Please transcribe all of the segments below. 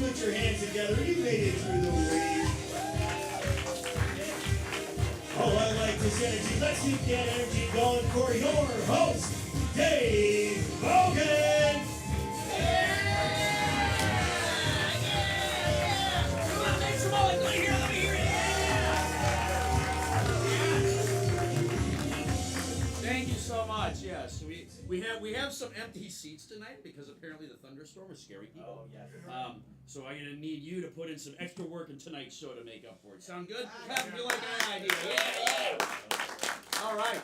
put your hands together. You made it through the week. Oh, I like this energy. Let's keep that energy going for your host, Dave Bogan. Come on, make some more. Let me hear it. Thank you so much. Yes, we have some empty seats tonight because apparently the thunderstorm is scary people. Oh, yes. So I'm gonna need you to put in some extra work in tonight's show to make up for it. Sound good? Clap if you like that idea. Yeah. All right.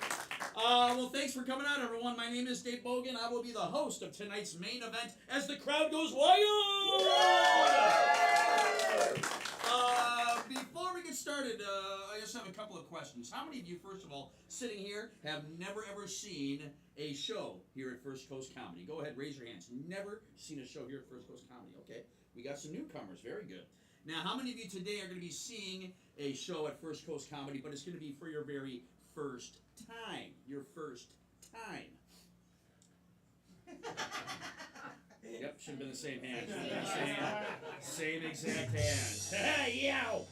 Well, thanks for coming out, everyone. My name is Dave Bogan. I will be the host of tonight's main event as the crowd goes wild. Before we get started, I just have a couple of questions. How many of you, first of all, sitting here, have never ever seen a show here at First Coast Comedy? Go ahead, raise your hands. Never seen a show here at First Coast Comedy. Okay, we got some newcomers. Very good. Now, how many of you today are going to be seeing a show at First Coast Comedy, but it's going to be for your very first time? Your first time. Yep, should have been the same hand. Same exact hands. Yow!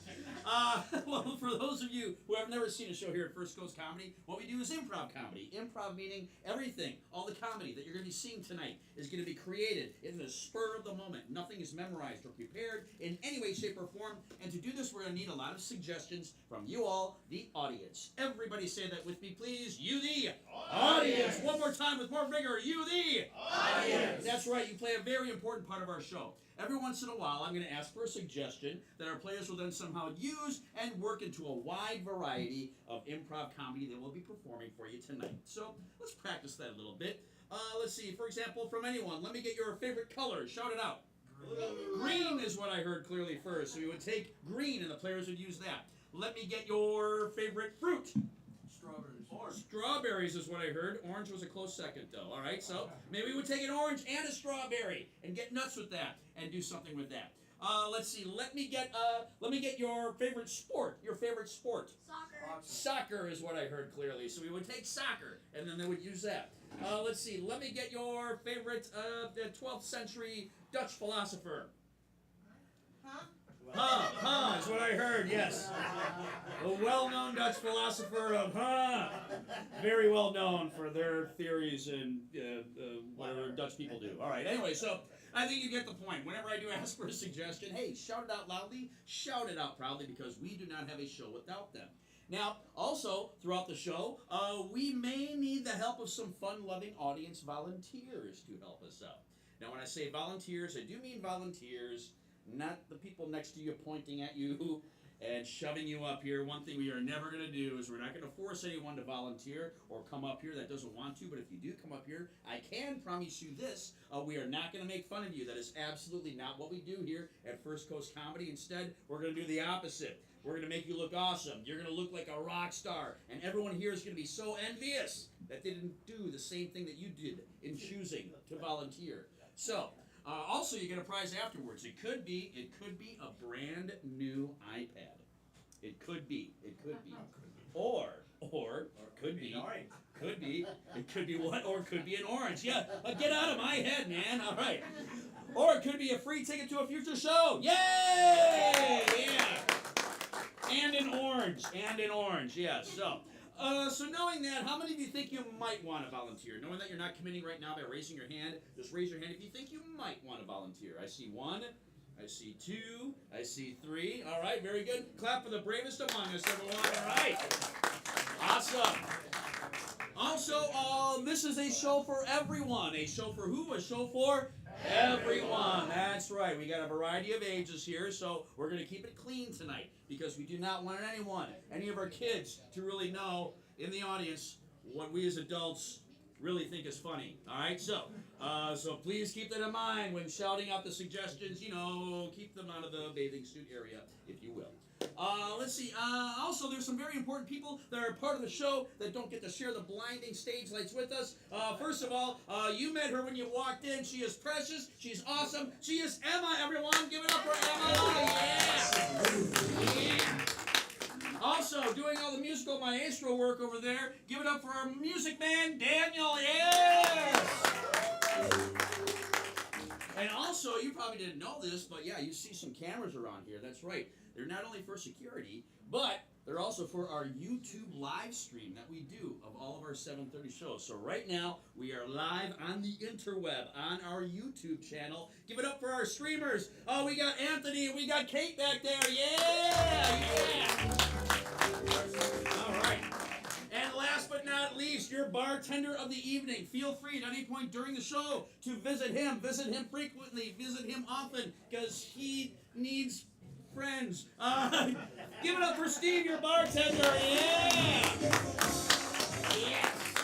Well, for those of you who have never seen a show here at First Coast Comedy, what we do is improv comedy. Improv meaning everything, all the comedy that you're going to be seeing tonight is going to be created in the spur of the moment. Nothing is memorized or prepared in any way, shape, or form. And to do this, we're going to need a lot of suggestions from you all, the audience. Everybody say that with me, please. You, the audience. One more time with more vigor. You, the audience. That's right. You play a very important part of our show. Every once in a while, I'm going to ask for a suggestion that our players will then somehow use and work into a wide variety of improv comedy that we'll be performing for you tonight. So let's practice that a little bit. Let's see. For example, from anyone, let me get your favorite color. Shout it out. Green is what I heard clearly first. So we would take green, and the players would use that. Let me get your favorite fruit. Strawberries. Strawberries is what I heard. Orange was a close second, though. All right, so maybe we would take an orange and a strawberry and get nuts with that and do something with that. Let's see. Let me get your favorite sport. Your favorite sport. Soccer is what I heard clearly. So we would take soccer and then they would use that. Let's see. Let me get your favorite 12th century Dutch philosopher. Is what I heard, yes. A well-known Dutch philosopher of very well known for their theories and whatever Dutch people do. All right, anyway, so I think you get the point. Whenever I do ask for a suggestion, hey, shout it out loudly, shout it out proudly, because we do not have a show without them. Now, also, throughout the show, we may need the help of some fun-loving audience volunteers to help us out. Now, when I say volunteers, I do mean volunteers, not the people next to you pointing at you and shoving you up here. One thing we are never going to do is we're not going to force anyone to volunteer or come up here that doesn't want to. But if you do come up here, I can promise you this. We are not going to make fun of you. That is absolutely not what we do here at First Coast Comedy. Instead, we're going to do the opposite. We're going to make you look awesome. You're going to look like a rock star. And everyone here is going to be so envious that they didn't do the same thing that you did in choosing to volunteer. So, also, you get a prize afterwards. It could be a brand new iPad. It could be. Or could be what? Or it could be an orange. Yeah, get out of my head, man. All right. Or it could be a free ticket to a future show. Yay! Yeah. And an orange. Yeah. So knowing that, how many of you think you might want to volunteer? Knowing that you're not committing right now by raising your hand, just raise your hand if you think you might want to volunteer. I see 1, I see 2, I see 3. All right, very good. Clap for the bravest among us, everyone. All right. Awesome. Also, this is a show for everyone. A show for who? A show for everyone. That's right. We got a variety of ages here, so we're going to keep it clean tonight because we do not want any of our kids to really know in the audience what we as adults really think is funny. All right? So please keep that in mind when shouting out the suggestions. Keep them out of the bathing suit area, if you will. Let's see. Also, there's some very important people that are part of the show that don't get to share the blinding stage lights with us. First of all, you met her when you walked in. She is precious. She's awesome. She is Emma, everyone. Give it up for Emma. Yeah. Also, doing all the musical maestro work over there. Give it up for our music man, Daniel. Yes. And also, you probably probably didn't know this, but yeah, you see some cameras around here. That's right. They're not only for security, but they're also for our YouTube live stream that we do of all of our 7:30 shows. So right now, we are live on the interweb on our YouTube channel. Give it up for our streamers. Oh, we got Anthony and we got Kate back there. Yeah! All right. And last but not least, your bartender of the evening. Feel free at any point during the show to visit him frequently, visit him often, because he needs friends. Give it up for Steve, your bartender. Yeah! Yes!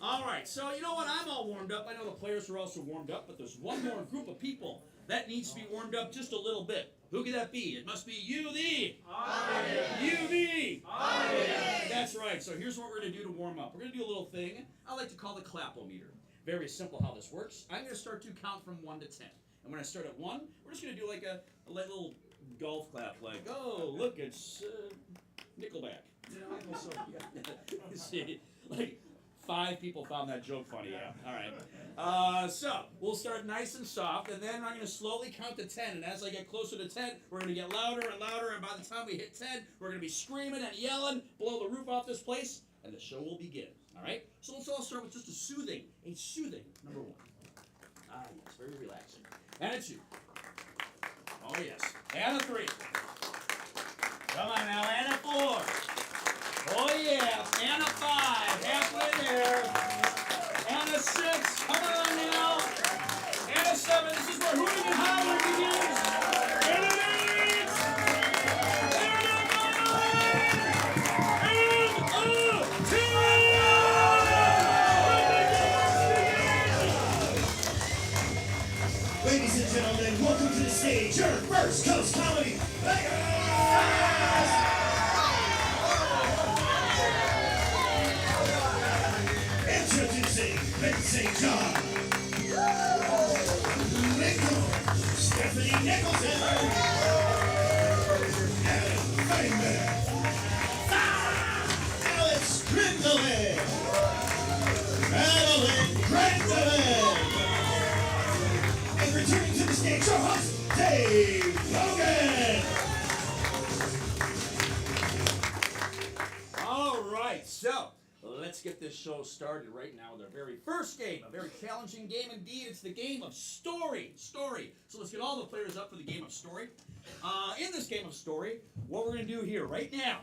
All right, so you know what? I'm all warmed up. I know the players are also warmed up, but there's one more group of people that needs to be warmed up just a little bit. Who could that be? It must be you, the audience. You, the audience. That's right. So here's what we're going to do to warm up. We're going to do a little thing I like to call the clapometer. Very simple how this works. I'm going to start to count from 1 to 10. And when I start at 1, we're just going to do like a little golf clap, like, oh, look, it's Nickelback. You know, so, yeah. See, like, 5 people found that joke funny, yeah. All right. So, we'll start nice and soft, and then I'm going to slowly count to 10. And as I get closer to 10, we're going to get louder and louder. And by the time we hit 10, we're going to be screaming and yelling, blow the roof off this place, and the show will begin. All right? So let's all start with just a soothing number 1. Ah, yes, very relaxing. And a 2. Oh, yes. And a 3. Come on now, and a 4. Oh, yeah. And a 5. Halfway there. And a 6. Come on now. And a 7. This is where hooting and hollering begins. And an 8. And a 9. And a 10. Ladies and gentlemen, welcome to the stage, your first Coast Comedy Vegas! Introducing St. John, Stephanie Nicholson, Adam Feynman, Alex Grindelin, Madeline Grindelin, and returning to the stage, your host, Dave Logan. All right, so let's get this show started right now with our very first game, a very challenging game indeed. It's the game of story. So let's get all the players up for the game of story. In this game of story, what we're going to do here right now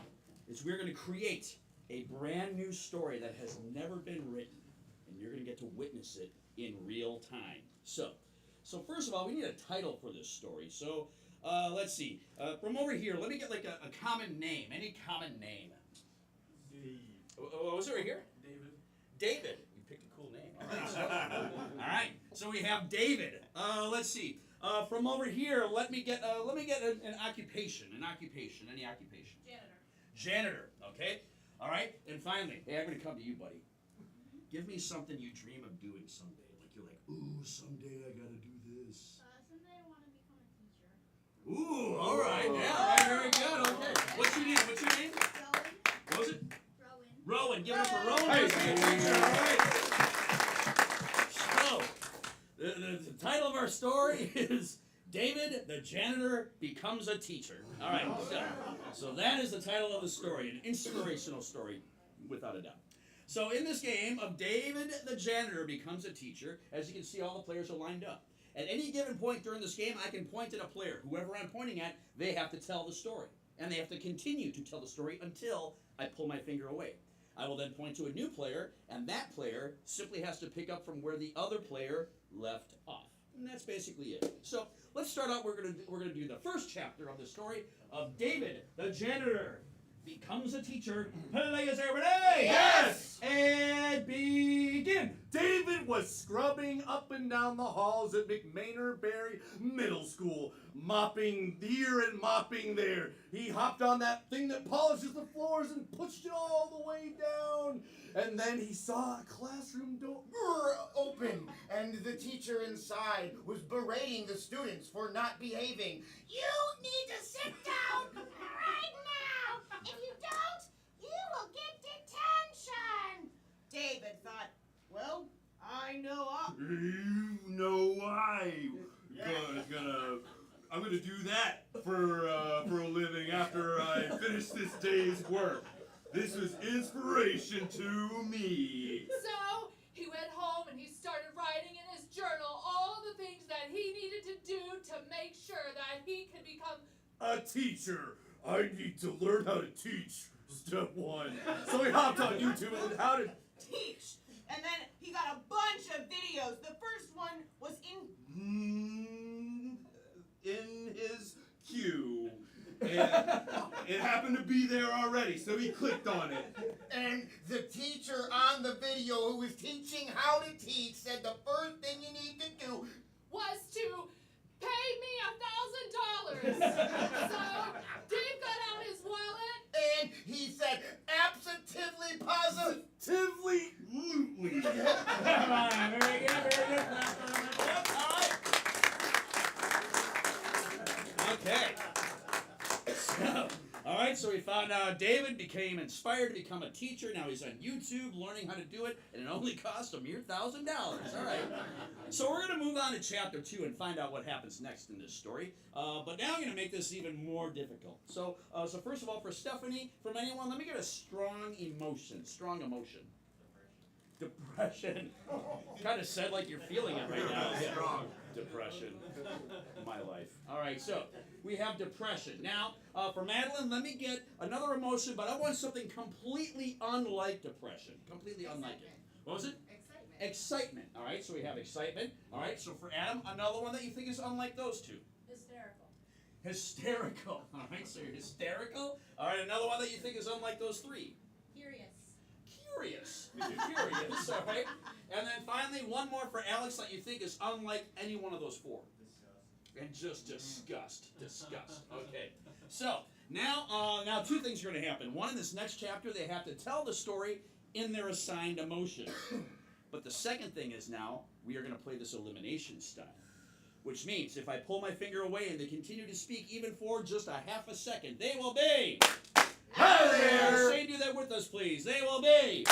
is we're going to create a brand new story that has never been written, and you're going to get to witness it in real time. So first of all, we need a title for this story. So let's see. From over here, let me get like a common name. Any common name? Was it right here? David. You picked a cool name. All right. So we have David. Let's see. From over here, let me get an occupation. Any occupation? Janitor. Okay. All right. And finally, hey, I'm gonna come to you, buddy. Give me something you dream of doing someday. Like you're like, ooh, someday I gotta do this. Someday I want to become a teacher. Ooh. All right. Yeah. All right. Very good. Okay. What's your name? Rowan. What was it? Rowan. Rowan, give it up for Rowan. Hey. All right. So, the title of our story is David the Janitor Becomes a Teacher. All right. So that is the title of the story, an inspirational story, without a doubt. So in this game of David the Janitor Becomes a Teacher, as you can see, all the players are lined up. At any given point during this game, I can point at a player. Whoever I'm pointing at, they have to tell the story. And they have to continue to tell the story until I pull my finger away. I will then point to a new player, and that player simply has to pick up from where the other player left off. And that's basically it. So let's start out. We're gonna do the first chapter of the story of David the Janitor Becomes a Teacher. Players, everybody! Yes! And begin. David was scrubbing up and down the halls at McMainer-Berry Middle School, mopping here and mopping there. He hopped on that thing that polishes the floors and pushed it all the way down. And then he saw a classroom door open, and the teacher inside was berating the students for not behaving. You need to sit down right now. If you don't, you will get detention. David thought, well, I know You know why. I'm gonna do that for a living after I finish this day's work. This was inspiration to me. So he went home and he started writing in his journal all the things that he needed to do to make sure that he could become A teacher. I need to learn how to teach. Step 1. So he hopped on YouTube and learned how to teach. And then he got a bunch of videos. The first one was in his queue. And it happened to be there already, so he clicked on it. And the teacher on the video who was teaching how to teach said the first thing you need to do was to pay me $1,000. So Dave got out his wallet. and he said absolutely positively. Come on, very good, very good. Okay. All right, so we found out David became inspired to become a teacher. Now he's on YouTube learning how to do it, and it only cost a mere $1,000. All right. So we're going to move on to chapter 2 and find out what happens next in this story. But now I'm going to make this even more difficult. So first of all, for Stephanie, from anyone, let me get a strong emotion. Strong emotion. Depression. Kind of said like you're feeling it right now. Strong. Depression. My life. All right, so we have depression. Now, for Madeline, let me get another emotion, but I want something completely unlike depression. Completely unlike it. What was it? Excitement. Excitement. All right, so we have excitement. All right, so for Adam, another one that you think is unlike those two. Hysterical. Hysterical. All right, so you're hysterical. All right, another one that you think is unlike those three. Curious. Curious. Curious, all right? And then finally, one more for Alex that you think is unlike any one of those four. And just disgust. Okay. So, now two things are going to happen. One, in this next chapter, they have to tell the story in their assigned emotion. But the second thing is now, we are going to play this elimination style. Which means, if I pull my finger away and they continue to speak even for just a half a second, they will be... Hi there! Say do that with us, please. They will be...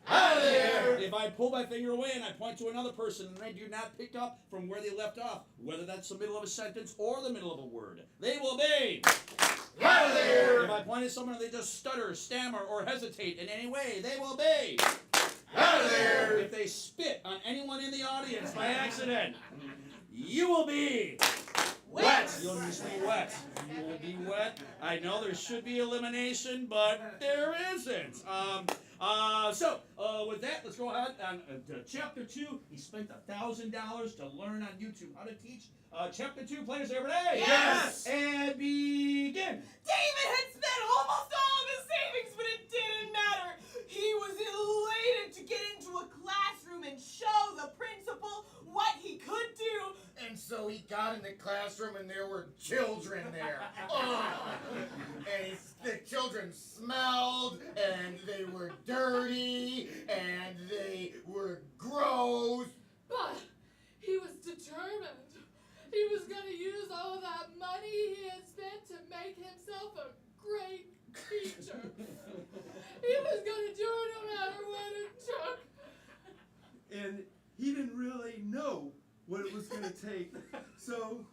Hi there! If I pull my finger away and I point to another person and they do not pick up from where they left off, whether that's the middle of a sentence or the middle of a word, they will be... Hi there! If I point at someone and they just stutter, stammer, or hesitate in any way, they will be... Hi there! If they spit on anyone in the audience by accident, you will be... Wet! You'll just be wet. You will be wet. I know there should be elimination, but there isn't. So with that, let's go ahead and chapter 2. He spent $1,000 to learn on YouTube how to teach. Chapter 2, players every day. Yes! And begin. David had spent almost all of his savings, but it didn't matter. He was elated to get into a classroom and show the principal what he could do. And so he got in the classroom and there were children there. Oh. And the children smelled and they were dirty and they were gross. But he was determined. He was going to use all of that money he had spent to make himself a great teacher. He was going to do it no matter what it took. And he didn't really know what it was going to take. So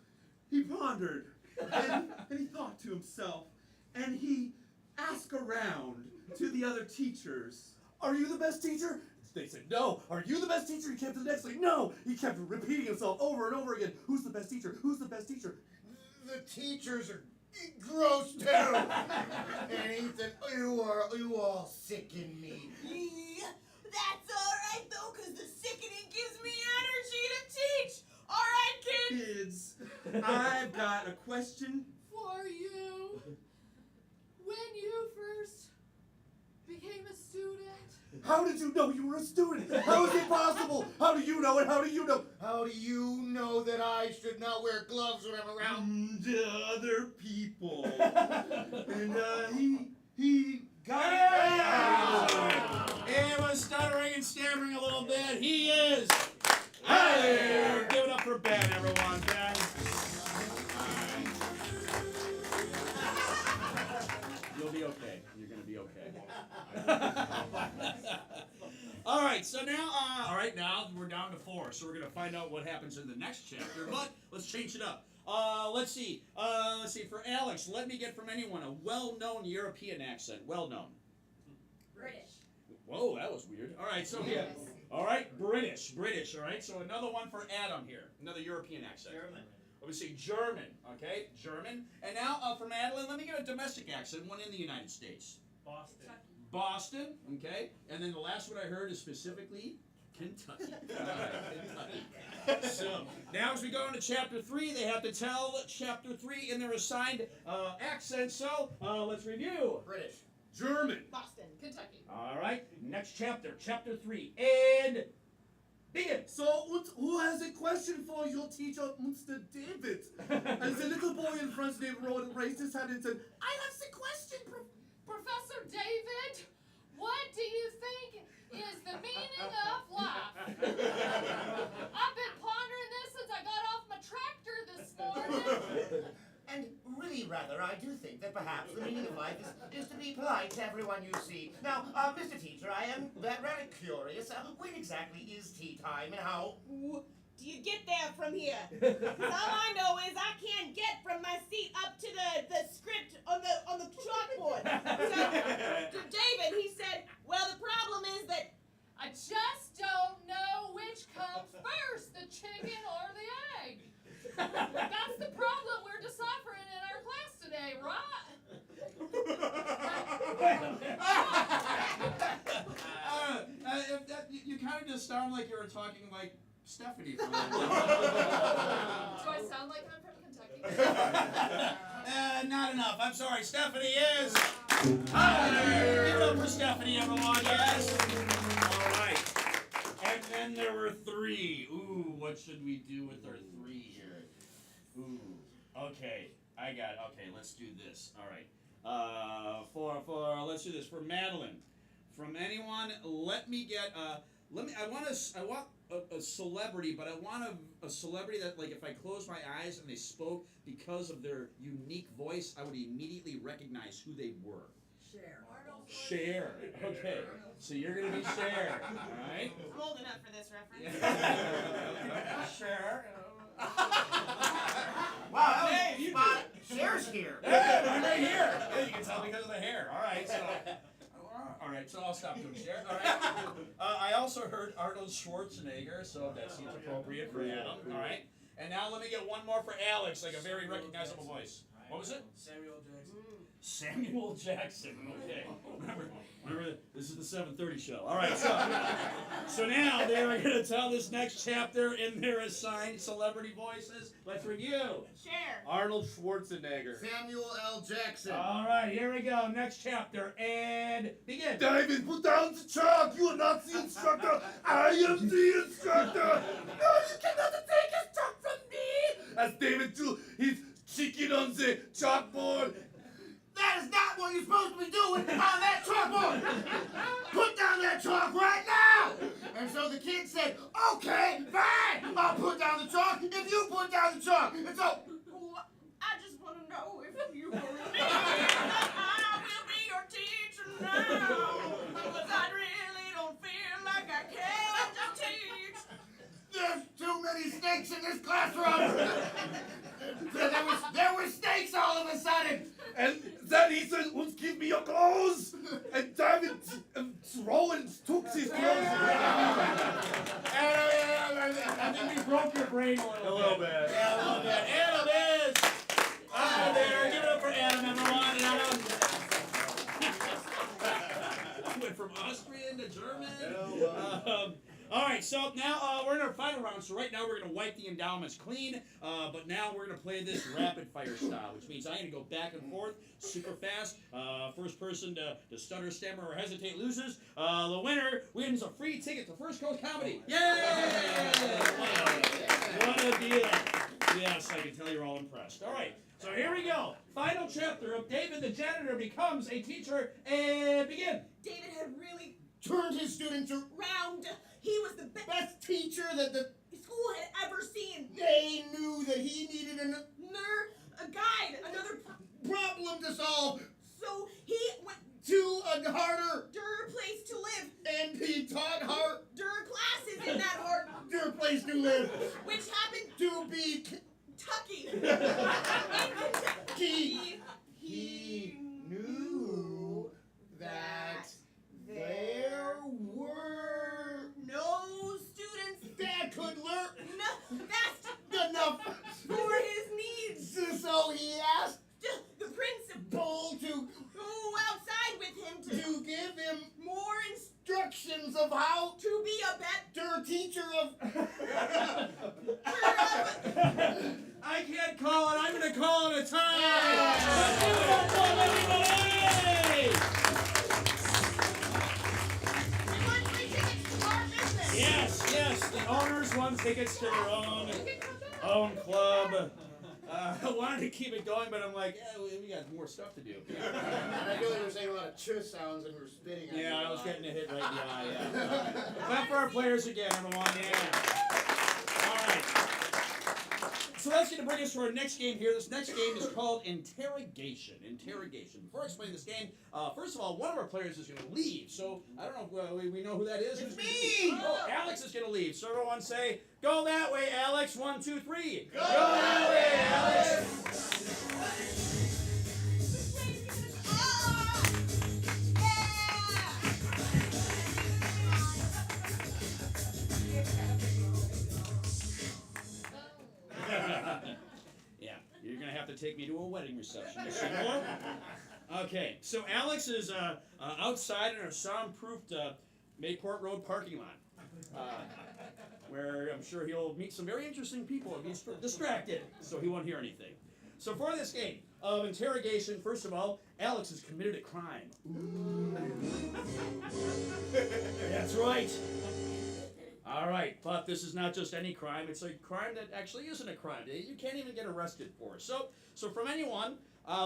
he pondered, and he thought to himself, and he asked around to the other teachers. Are you the best teacher? They said, no. Are you the best teacher? He kept to the next thing. No. He kept repeating himself over and over again. Who's the best teacher? Who's the best teacher? The teachers are gross too. And he said, you all sicken me. Yeah, that's all right though, because the sickening gives me energy to teach. All right, kids. Kids, I've got a question. For you, when you first became a student, How did you know you were a student? How is it possible? How do you know it? How do you know? How do you know that I should not wear gloves when I'm around? Other people. And he got it. He was stuttering and stammering a little bit. He is... Hi there. Give it up for Ben, everyone. Ben. You'll be okay. You're going to be okay. All right. right, so now, now we're down to 4, so we're gonna find out what happens in the next chapter. But let's change it up. Let's see. For Alex, let me get from anyone a well-known European accent. Well-known. British. Whoa, that was weird. All right, so here. All right, British. All right, so another one for Adam here. Another European accent. German. Let me see, German. Okay, German. And now for Madeline, let me get a domestic accent. One in the United States. Boston. Boston. Okay, and then the last one I heard is specifically Kentucky. All right, Kentucky. So now as we go into chapter 3, they have to tell chapter 3 in their assigned accent. So let's review. British. German. Boston, Kentucky. All right, next chapter, chapter 3, and begin. So, und who has a question for your teacher, Mr. David? And the little boy in front of him raised his hand and said, I have a question, Professor David, what do you think is the meaning of life? I've been pondering this since I got off my tractor this morning. And really, rather, I do think that perhaps the meaning of life is to be polite to everyone you see. Now, Mr. Teacher, I am rather curious. When exactly is tea time and how Do you get there from here? 'Cause all I know is I can't get from my seat up to the script on the chalkboard. So David, he said, well, the problem is that I just don't know which comes first, the chicken or the egg. That's the problem we're deciphering in our class today, right? You kind of just sound like you were talking like Stephanie. For a Do I sound like I'm from Kentucky? Not enough. I'm sorry. Stephanie is. Give it up for Stephanie, everyone. Yes. All right. And then there were 3. Ooh, what should we do with our 3 here? Ooh. Okay. Okay, let's do this. All right. Let's do this for Madeline. From anyone, let me get I want a celebrity, but I want a celebrity that, like, if I close my eyes and they spoke because of their unique voice, I would immediately recognize who they were. Cher. Okay. So you're gonna be Cher. All right. I'm old enough for this reference. Cher. Wow, Hey, you spot Cher's here. Yeah, right here. Yeah, you can tell because of the hair. All right, so I'll stop doing Cher. All right. I also heard Arnold Schwarzenegger, so that seems appropriate for Adam. All right. And now let me get one more for Alex, like a very recognizable voice. What was it? Samuel Jackson. Samuel Jackson. Okay. Remember, this is the 7:30 show. All right. So now they're going to tell this next chapter in their assigned celebrity voices. Let's review. Cher. Arnold Schwarzenegger. Samuel L. Jackson. All right. Here we go. Next chapter and begin. David, put down the chalk. You are not the instructor. I am the instructor. No, you cannot take his chalk from me. As David do his chicken on the chalkboard. That is not what you're supposed to be doing on that chalkboard. Put down that chalk right now. And so the kid said, okay, fine. I'll put down the chalk if you put down the chalk. And so, I just want to know if you were me. I will be your teacher now. Because I really don't feel like I can just teach. there's too many snakes in this classroom. There were snakes all of a sudden. And then he said, "Let's give me your clothes." And David Rowan took his clothes. I think we broke your brain a little bit. Yeah, a little bit. Adam is out there. Give it up for Adam, everyone. Adam. Went from Austrian to German. All right, so now we're in our final round. So right now we're going to wipe the endowments clean, but now we're going to play this rapid fire style, which means I'm going to go back and forth super fast. First person to stutter, stammer, or hesitate loses. The winner wins a free ticket to First Coast Comedy. Yay! What a deal. Yes, I can tell you're all impressed. All right, so here we go. Final chapter of David the Janitor Becomes a Teacher, and begin. David had really Turned his students round. He was the best teacher that the school had ever seen. they knew that he needed A guide, another problem to solve So he went to a harder to her place to live. and he taught of how To be a better teacher of. I can't call it. I'm going to call it a tie. Let's give it up for everybody. We won free tickets to our business. Yes. The owners won tickets to their own club. I wanted to keep it going, but I'm like, yeah, we got more stuff to do. And I feel like we're saying a lot of ch sounds and we're spitting on Yeah, you a I was lot. getting a hit right in the eye. Yeah. Clap for our players again, everyone. Yeah. All right. So that's going to bring us to our next game here. This next game is called Interrogation. Before I explain this game, first of all, one of our players is going to leave. So I don't know if we know who that is. It's me! Oh, Alex is going to leave. So everyone say, go that way, Alex. 1, 2, 3. Go that way, Alex. Yeah, you're gonna have to take me to a wedding reception. Okay, so Alex is outside in our soundproofed Mayport Road parking lot, where I'm sure he'll meet some very interesting people if he's distracted, so he won't hear anything. So for this game of interrogation, first of all, Alex has committed a crime. That's right. All right, but this is not just any crime. It's a crime that actually isn't a crime. You can't even get arrested for it. So from anyone,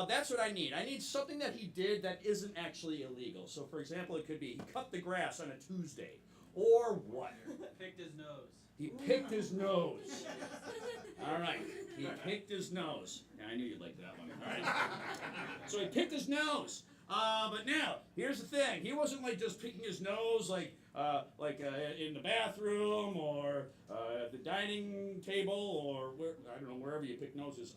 that's what I need. I need something that he did that isn't actually illegal. So, for example, it could be he cut the grass on a Tuesday. Or what? Picked his nose. He picked his nose. All right, he picked his nose. Yeah, I knew you'd like that one. All right. So he picked his nose. But now, here's the thing. He wasn't like just picking his nose like in the bathroom or at the dining table or I don't know, wherever you pick noses.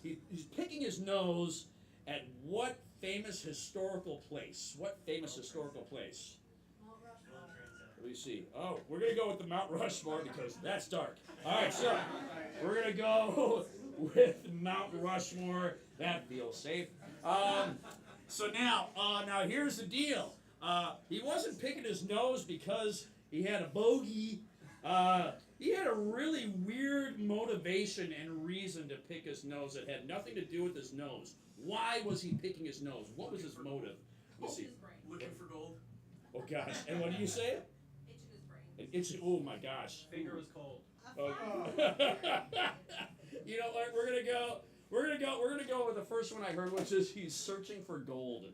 He's picking his nose at what famous historical place? What famous historical place? Let me see. Oh, we're going to go with the Mount Rushmore because that's dark. All right, so we're going to go with Mount Rushmore. That feels safe. So now here's the deal. He wasn't picking his nose because he had a bogey. He had a really weird motivation and reason to pick his nose that had nothing to do with his nose. Why was he picking his nose? What was his motive? Let's see. Looking for gold. Oh gosh. And what do you say? Oh my gosh. Finger was cold. You know what? We're gonna go with the first one I heard, which is he's searching for gold.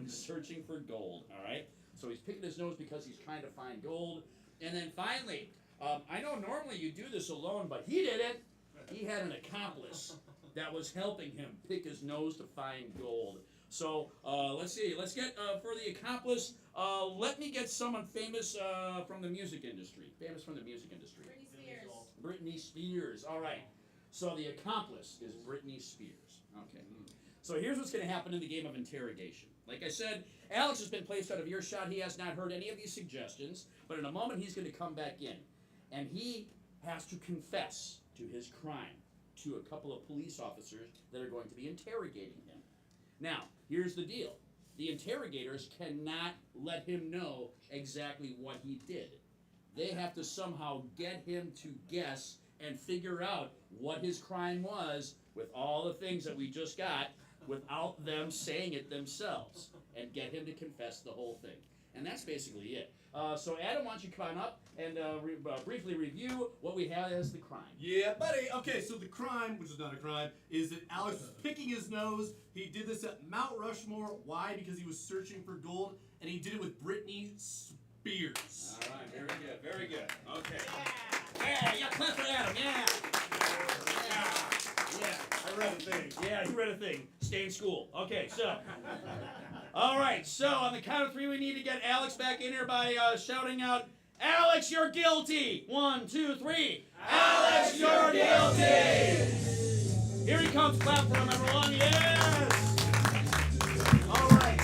He's searching for gold. All right. So he's picking his nose because he's trying to find gold. And then finally, I know normally you do this alone, but he didn't. He had an accomplice that was helping him pick his nose to find gold. So let's see. Let's get for the accomplice. Let me get someone famous from the music industry. Famous from the music industry. Britney Spears. All right. So the accomplice is Britney Spears. Okay. So here's what's going to happen in the game of interrogation. Like I said, Alex has been placed out of earshot. He has not heard any of these suggestions. But in a moment, he's going to come back in. And he has to confess to his crime to a couple of police officers that are going to be interrogating him. Now, here's the deal. The interrogators cannot let him know exactly what he did. They have to somehow get him to guess and figure out what his crime was with all the things that we just got without them saying it themselves and get him to confess the whole thing. And that's basically it. So Adam, why don't you come on up and briefly review what we had as the crime. Yeah, buddy. Okay, so the crime, which is not a crime, is that Alex was picking his nose. He did this at Mount Rushmore. Why? Because he was searching for gold, and he did it with Britney Spears. All right, very good, very good. Okay. Yeah, clap for Adam, yeah. I read a thing. Yeah, you read a thing. Stay in school. Okay, so. All right, so on the count of three, we need to get Alex back in here by shouting out, Alex, you're guilty. 1, 2, 3. Alex, you're guilty. Here he comes. Clap for him, everyone. Yes. All right.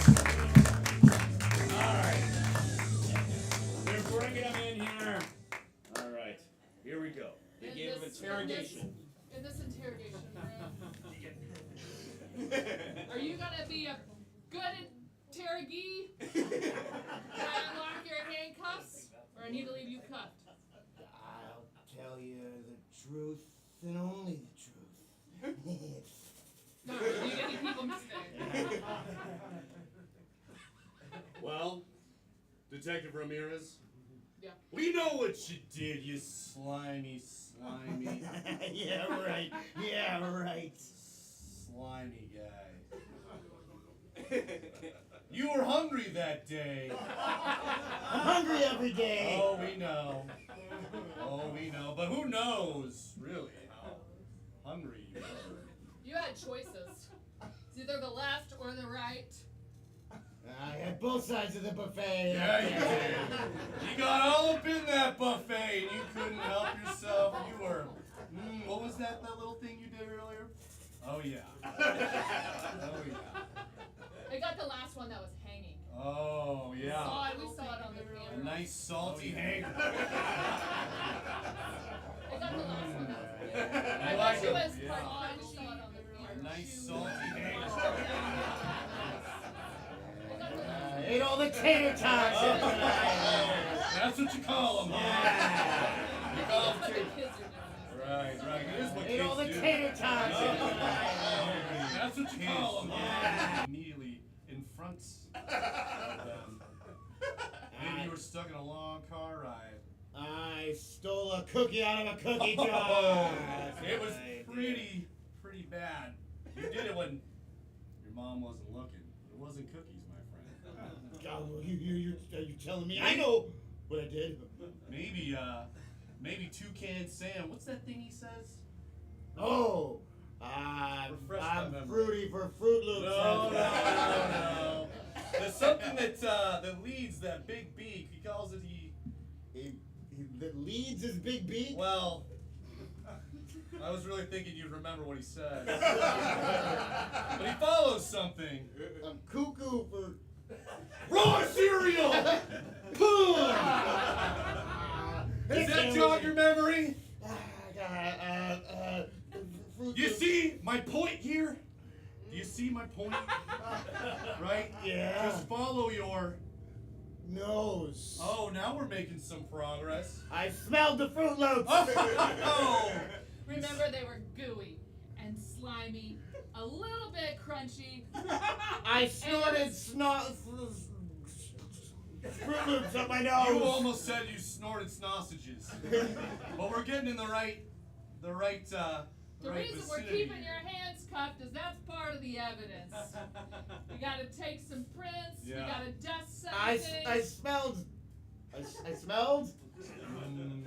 All right. We're bringing him in here. All right. Here we go. The game of interrogation. In this interrogation room, are you gonna be a good interrogee? Gonna lock your handcuffs? I need to leave you cuffed. I'll tell you the truth and only the truth. No, you get any people mistake. Well, Detective Ramirez, Yeah. we know what you did, you slimy. Yeah, right. Slimy guy. You were hungry that day. I'm hungry every day. Oh, we know. But who knows, really, how hungry you were. You had choices. It's either the left or the right. I had both sides of the buffet. Yeah, you did. You got all up in that buffet and you couldn't help yourself. You were, what was that little thing you did earlier? Oh, yeah. I got the last one that was hanging. Oh, yeah. We saw it on the A camera. nice salty hanger. I got the last one that was hanging. I I like bet you it. was Yeah. part crunchy. We saw it on the camera. A nice salty hanger. I got the last one. Ate all the tater tots. That's what you call them, huh? You call them That's what the tater. kids are doing. Right. It is what Ate all the kids do. tater tots. That's what you call them, huh? Immediately in front of them. Maybe you were stuck in a long car ride. I stole a cookie out of a cookie jar. It was pretty bad. You did it when your mom wasn't looking. It wasn't cookies, my friend. You're telling me I know what I did. Maybe Toucan Sam. What's that thing he says? Oh, Refresh my I'm memory. fruity for Fruit Loops. No. There's something that leads that big beak. He calls it That leads his big beak? Well, I was really thinking you'd remember what he says. But he follows something. I'm cuckoo for... Raw cereal! Does that jog your memory? You see my point here? Do you see my point? Right? Yeah. Just follow your nose. Oh, now we're making some progress. I smelled the Fruit Loops. Oh! Remember, they were gooey and slimy, a little bit crunchy. I snorted Fruit Loops up my nose. You almost said you snorted sausages. But we're getting in the right The reason we're vicinity keeping your hands cuffed is that's part of the evidence. You gotta take some prints, you Yeah. gotta dust some I things. smelled. I smelled.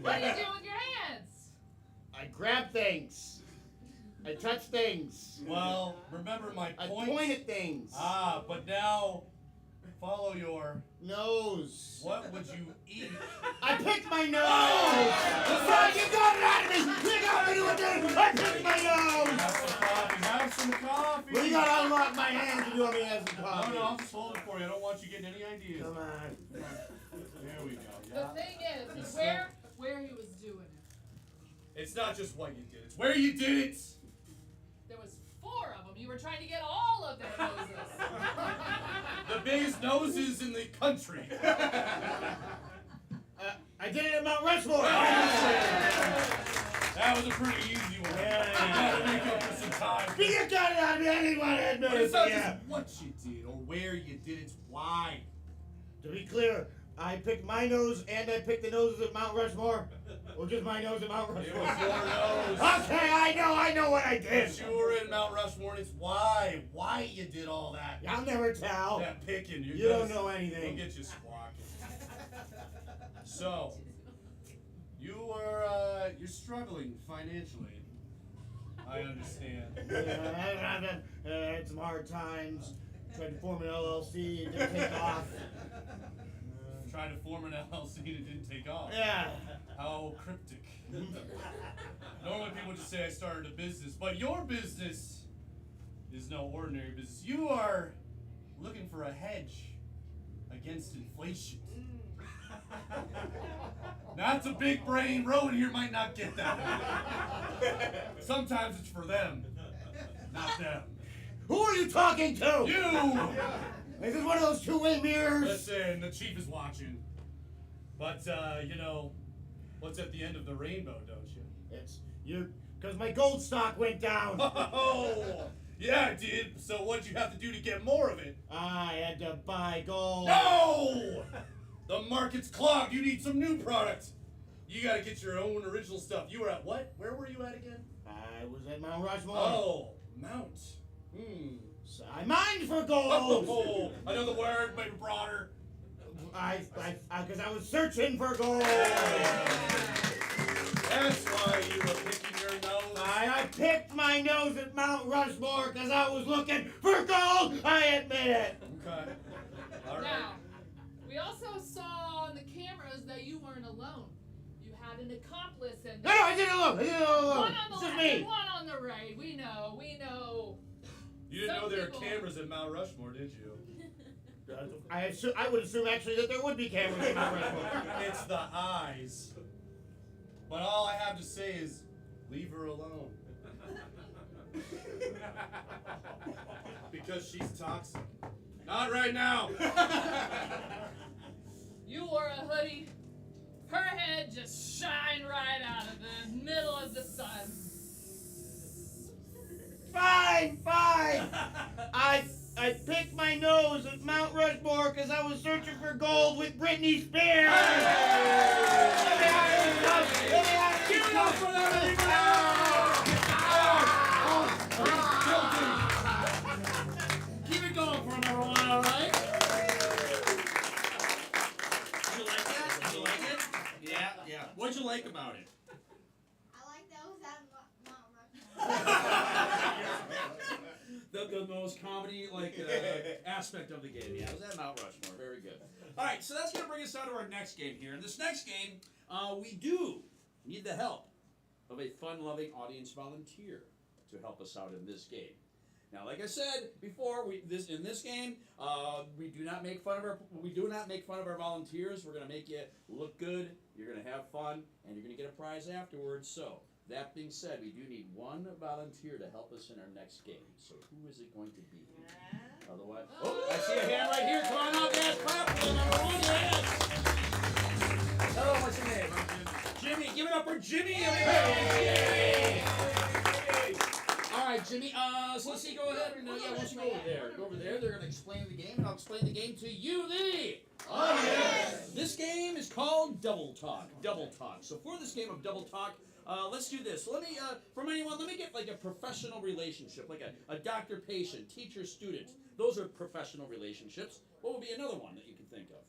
What do you do with your hands? I grabbed things. I touched things. Well, remember my I point. pointed things. But now follow your Nose. What would you eat? I picked my nose! Son, you got it out of me! You got me with this! I picked my nose! Have some coffee. Well, you gotta unlock my hands if you want me to have some coffee. No, I'll just hold it for you. I don't want you getting any ideas. Come on. There we go. The thing is, where he was doing it. It's not just what you did. It's where you did it. There was 4 of them. You were trying to get all of their noses. The biggest noses in the country. I did it at Mount Rushmore. That was a pretty easy one. Gotta make up for some time. You got it out of me. I didn't want to admit But it. it's not Yeah. just what you did or where you did it. It's why. To be clear, I picked my nose and I picked the noses at Mount Rushmore. Or just my nose at Mount It Rushmore. was your nose. Okay, I know what I did. You were in Mount Rushmore, and it's why you did all that. I'll never tell. That picking. You don't know anything. We'll get you squawking. So, you're struggling financially. I understand. I had some hard times. Tried to form an LLC. It didn't take off. Tried to form an LLC and it didn't take off. Yeah. How cryptic. Normally people just say I started a business, but your business is no ordinary business. You are looking for a hedge against inflation. That's a big brain. Rowan here might not get that. Sometimes it's for them, not them. Who are you talking to? You! Is this one of those two-way mirrors? Listen, the chief is watching. But, you know, what's at the end of the rainbow, don't you? It's you, because my gold stock went down. Oh, yeah, it did. So what'd you have to do to get more of it? I had to buy gold. No! The market's clogged. You need some new products. You gotta get your own original stuff. You were at what? Where were you at again? I was at Mount Rushmore. Oh, Mount. So I mined for gold. Oh, another word, maybe broader. Because I was searching for gold. That's why you were picking your nose. I picked my nose at Mount Rushmore because I was looking for gold. I admit it. Okay. All right. Now, we also saw on the cameras that you weren't alone. You had an accomplice and No, I didn't look. one on the It's just left me. and one on the right. We know. You didn't Some know there were people- cameras at Mount Rushmore, did you? I would assume actually that there would be cameras at Mount Rushmore. It's the eyes. But all I have to say is, leave her alone. Because she's toxic. Not right now. You wore a hoodie. Her head just shined right out of the middle of the sun. Fine. I picked my nose at Mount Rushmore because I was searching for gold with Britney Spears. Give it up for them, everybody! Keep it going for another one, all right? Did you like that? Did you like it? Yeah. What'd you like about it? I like that was at Mount Rushmore. The most comedy aspect of the game. Yeah, it was at Mount Rushmore. Very good. All right, so that's gonna bring us down to our next game here. In this next game, we do need the help of a fun-loving audience volunteer to help us out in this game. Now, like I said before, in this game, we do not make fun of our volunteers. We're gonna make you look good. You're gonna have fun, and you're gonna get a prize afterwards. So, that being said, we do need one volunteer to help us in our next game. So, who is it going to be? Otherwise, I see a hand right here. Come on up, guys. Clap for the number one. Yes. Hello, what's your name? Jimmy. Give it up for Jimmy. Jimmy. All right, Jimmy. So let's see. Go ahead. Why don't you go over there? Go over there. They're going to explain the game, and I'll explain the game to you, the audience. This game is called Double Talk. Double Talk. So for this game of Double Talk, let's do this. Let me, from anyone, let me get like a professional relationship, like a doctor-patient, teacher-student. Those are professional relationships. What would be another one that you can think of?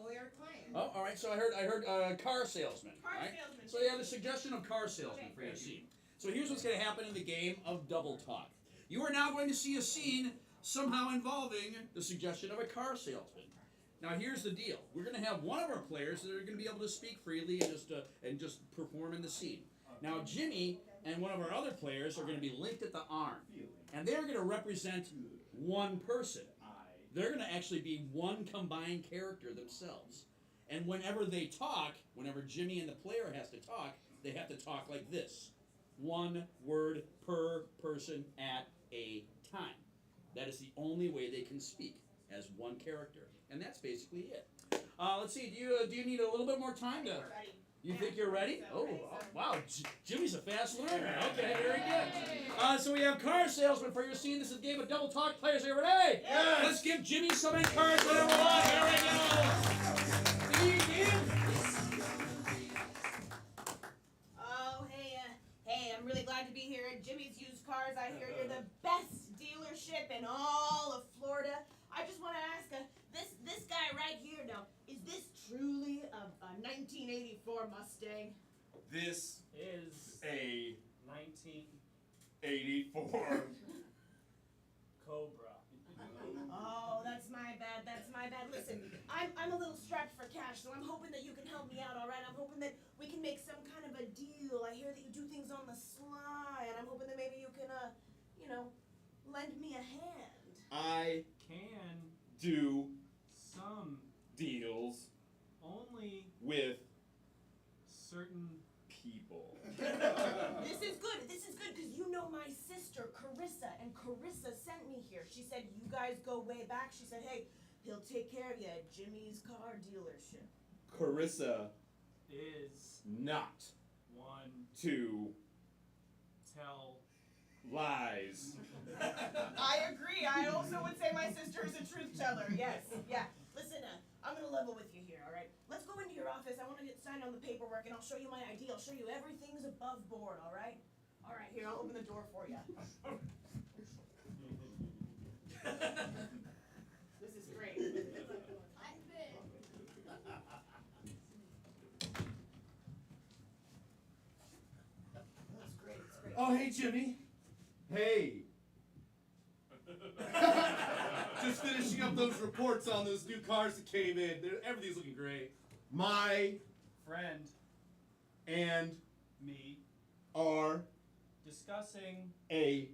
Lawyer-client. Oh, all right. So I heard car salesman. Car right? salesman. So you have a suggestion of car salesman for your scene. So here's what's going to happen in the game of Double Talk. You are now going to see a scene somehow involving the suggestion of a car salesman. Now here's the deal. We're going to have one of our players that are going to be able to speak freely and just perform in the scene. Now Jimmy and one of our other players are going to be linked at the arm, and they're going to represent one person. They're going to actually be one combined character themselves. And whenever they talk, whenever Jimmy and the player has to talk, they have to talk like this. One word per person at a time. That is the only way they can speak, as one character. And that's basically it. Let's see, do you need a little bit more time to... You think you're ready? Oh, wow, Jimmy's a fast learner. Okay, very good. So we have car salesman for your scene. This is a game of Double Talk. Players, are you ready? Yes. Let's give Jimmy so many cards whenever we want. Here we go. Oh, hey, I'm really glad to be here at Jimmy's Used Cars. I hear you're the best dealership in all of Florida. I just want to ask, this guy right here now, is this truly a 1984 Mustang? This Is a 1984 Cobra. Oh, that's my bad. Listen, I'm a little strapped for cash, so I'm hoping that you can help me out, all right? I'm hoping that we can make some kind of a deal. I hear that you do things on the sly, and I'm hoping that maybe you can, lend me a hand. I Can do some deals only with certain people. This is good because you know my sister, Carissa, and Carissa sent me here. She said you guys go way back. She said, hey, he'll take care of you at Jimmy's car dealership. Carissa is not one to tell. lies. I agree. I also would say my sister is a truth teller. Yes. Yeah. Listen, I'm gonna level with you here, all right? Let's go into your office. I want to get signed on the paperwork, and I'll show you my ID. I'll show you everything's above board, all right? All right, here, I'll open the door for you. This is great. I'm big. That's great. It's great. Oh, hey, Jimmy. Hey, Just finishing up those reports on those new cars that came in. Everything's looking great. my Friend, and me, Are discussing a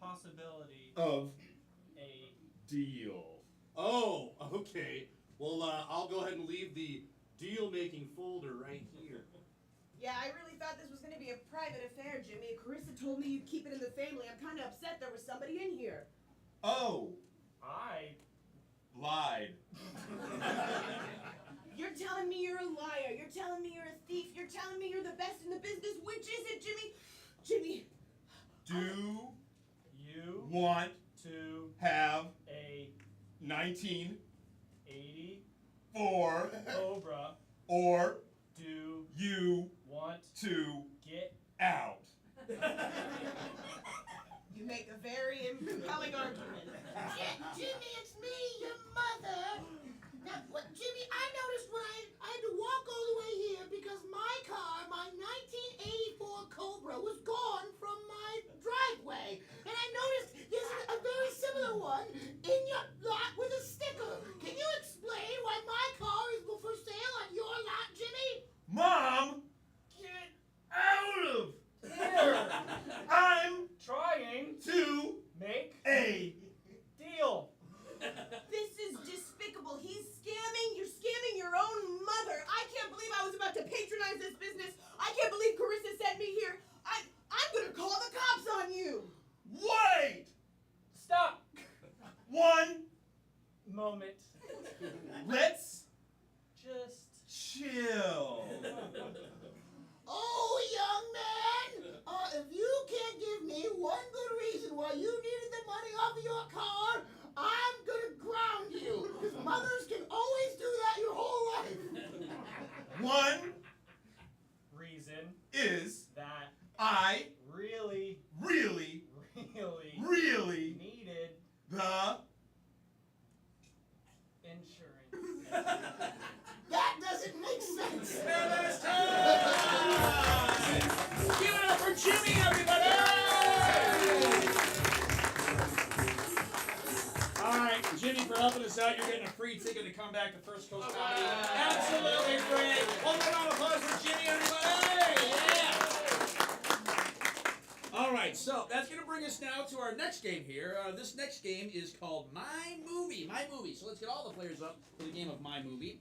possibility of a deal. Oh, okay. Well, I'll go ahead and leave the deal-making folder right here. Yeah, I really thought this was going to be a private affair, Jimmy. Carissa told me you'd keep it in the family. I'm kind of upset there was somebody in here. Oh, I lied. You're telling me you're a liar. You're telling me you're a thief. You're telling me you're the best in the business. Which is it, Jimmy? Jimmy. Do you want to have a 1984 Cobra or do you want to get out? You make a very compelling argument. Jimmy, it's me, your mother. Now, Jimmy, I noticed when I had to walk all the way here because my car, my 1984 Cobra, was gone from my driveway. And I noticed there's a very similar one in your lot with a sticker. Can you explain why my car is for sale on your lot, Jimmy? Mom, get out of here! I'm trying to make a deal. This is despicable. He's scamming. You're scamming your own mother. I can't believe I was about to patronize this business. I can't believe Carissa sent me here. I'm gonna call the cops on you. wait. Stop. One, Moment. let's Just chill. Oh, young man, if you can't give me one good reason why you needed the money off of your car, I'm gonna ground you. Because mothers can always do that your whole life. One reason is that I really really needed the insurance. That doesn't make sense. Give it up for Jimmy, everybody! All right, Jimmy, for helping us out. You're getting a free ticket to come back to First Coast Comedy. Absolutely free. One more round of applause for Jimmy, everybody! Yeah! All right, so that's going to bring us now to our next game here. This next game is called My Movie. My Movie. So let's get all the players up for the game of My Movie.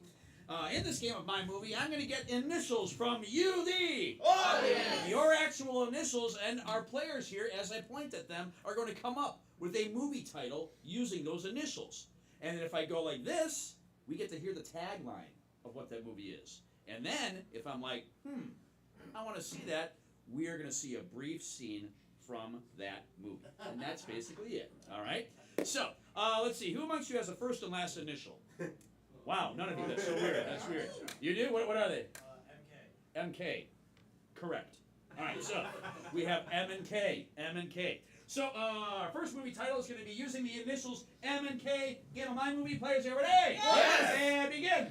In this game of My Movie, I'm going to get initials from you, the audience. Your actual initials, and our players here, as I point at them, are going to come up with a movie title using those initials. And then if I go like this, we get to hear the tagline of what that movie is. And then, if I'm like, I want to see that, we are going to see a brief scene from that movie. And that's basically it. All right? So, let's see. Who amongst you has a first and last initial? Wow, none of you. That's so weird. That's weird. You do? What are they? MK. MK. Correct. All right, so we have M and K. M and K. So our first movie title is going to be using the initials M and K. Game of My Movie. Players, are you ready? Yes. And begin.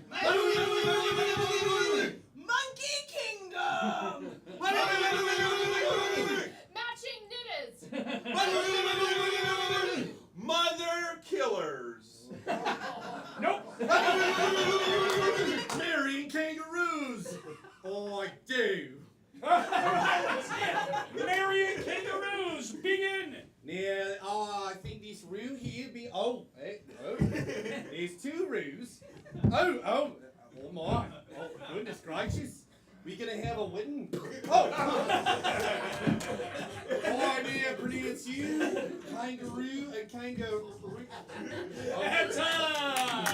Monkey Kingdom. Matching knitters. mother killers. Nope. Marrying kangaroos. Oh, I do. Marrying kangaroos. Begin. Yeah, I think this roo here be. There's two roos. Oh my. Oh, goodness gracious. We gonna have a wedding? Oh! I may pronounce you kangaroo and kangaroo. And time.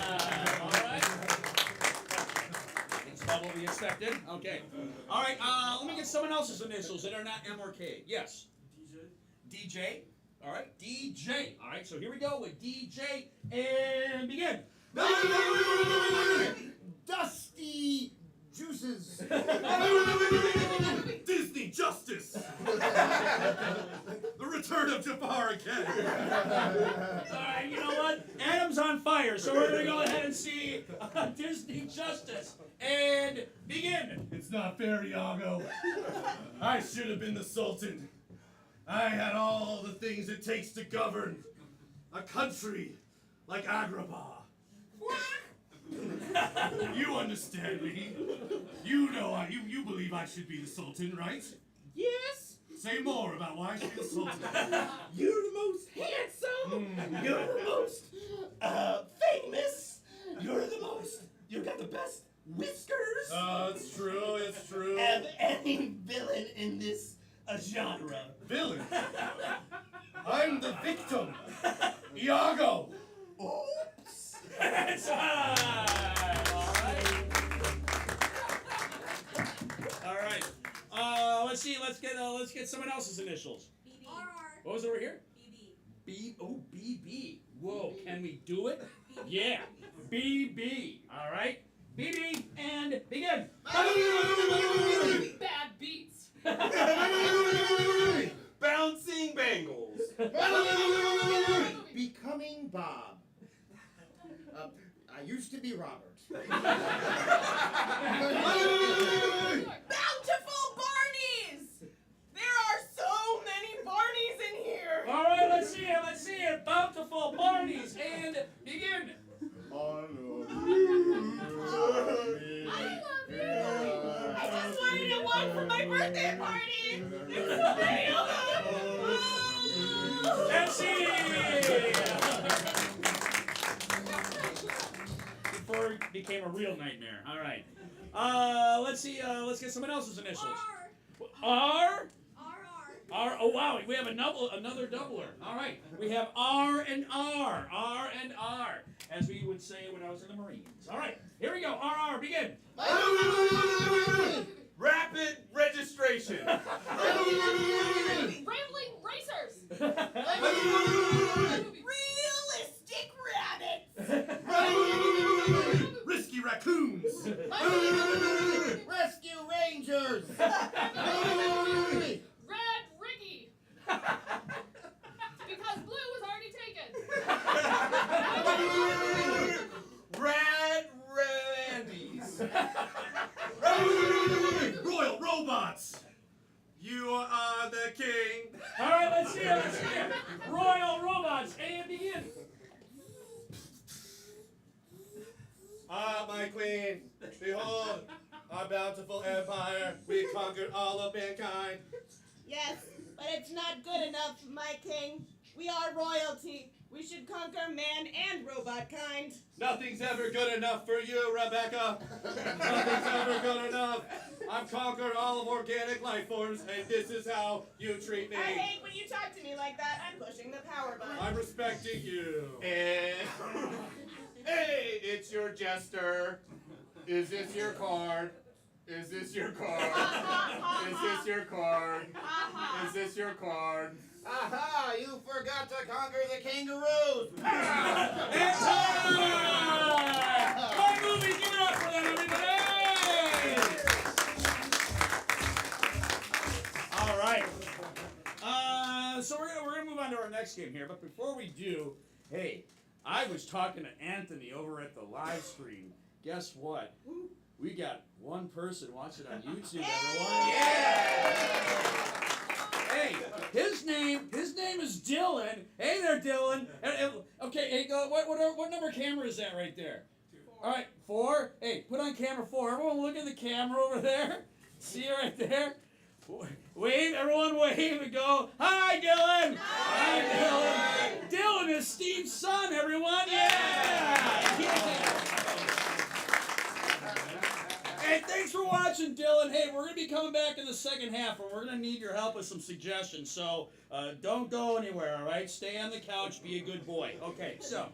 All right. expected. Okay. All right. Let me get someone else's initials that are not M or K. Yes. DJ. All right. DJ. All right. So here we go with DJ and begin. Dusty Juices. Disney Justice. The return of Jafar again. All right. You know what? Adam's on fire, so we're gonna go ahead and see Disney Justice and begin. It's not fair, Iago. I should have been the Sultan. I had all the things it takes to govern a country like Agrabah. You understand me. You know you believe I should be the Sultan, right? Yes, Say more about why I should be the Sultan. you're the most handsome. You're the most famous. You got the best whiskers It's true, it's true. of any villain in this genre. Villain. I'm the victim. Iago. Oops. It's time. All right. Let's see. Let's get someone else's initials. BB. What was over here? BB. B. Oh, BB. Whoa. Can we do it? Yeah. BB. All right. BB and begin. Bad beats. Bouncing Bangles. Becoming Bob. I used to be Robert. Bountiful Barneys! There are so many Barneys in here! All right. Let's see it. Let's see it. Bountiful Barneys and begin. I just wanted to one for my birthday party! There's so many of them! Let's see. Before it became a real nightmare. All right. Let's see. Let's get someone else's initials. R. R. Oh wow, we have another doubler. All right, we have R and R. R and R, as we would say when I was in the Marines. All right, here we go. R. Begin. Rapid registration. Rambling racers. Realistic rabbits! Risky raccoons. Rescue Rangers. Red Riggy. Because blue was already taken. Rad Randies. Royal robots. You are the king. All right, let's see it. Let's see it. Royal robots and begin. Ah, my queen, behold, our bountiful empire. We conquered all of mankind. Yes, but it's not good enough, my king. We are royalty. We should conquer man and robot kind. Nothing's ever good enough for you, Rebecca. Nothing's ever good enough. I've conquered all of organic life forms, and this is how you treat me. I hate when you talk to me like that. I'm pushing the power button. I'm respecting you. And hey, it's your jester. Is this your card? Is this your card? Is this your card? Is this your card? Aha! You forgot to conquer the kangaroos. It's time! My movie, give it up for them, everybody! All right. So we're gonna move on to our next game here, but before we do, hey, I was talking to Anthony over at the live stream. Guess what? We got one person watching on YouTube, everyone. Yeah! Hey, his name is Dylan. Hey there, Dylan. Okay, hey, what number camera is that right there? 4. All right, 4. Hey, put on camera 4. Everyone look at the camera over there. See it right there? Wave, everyone wave and go, hi, Dylan. Hi, Dylan. Dylan is Steve's son, everyone. Yeah. Hey, thanks for watching. watching, Dylan. Hey, we're going to be coming back in the second half, and we're going to need your help with some suggestions. So don't go anywhere, all right? Stay on the couch. Be a good boy. Okay, so,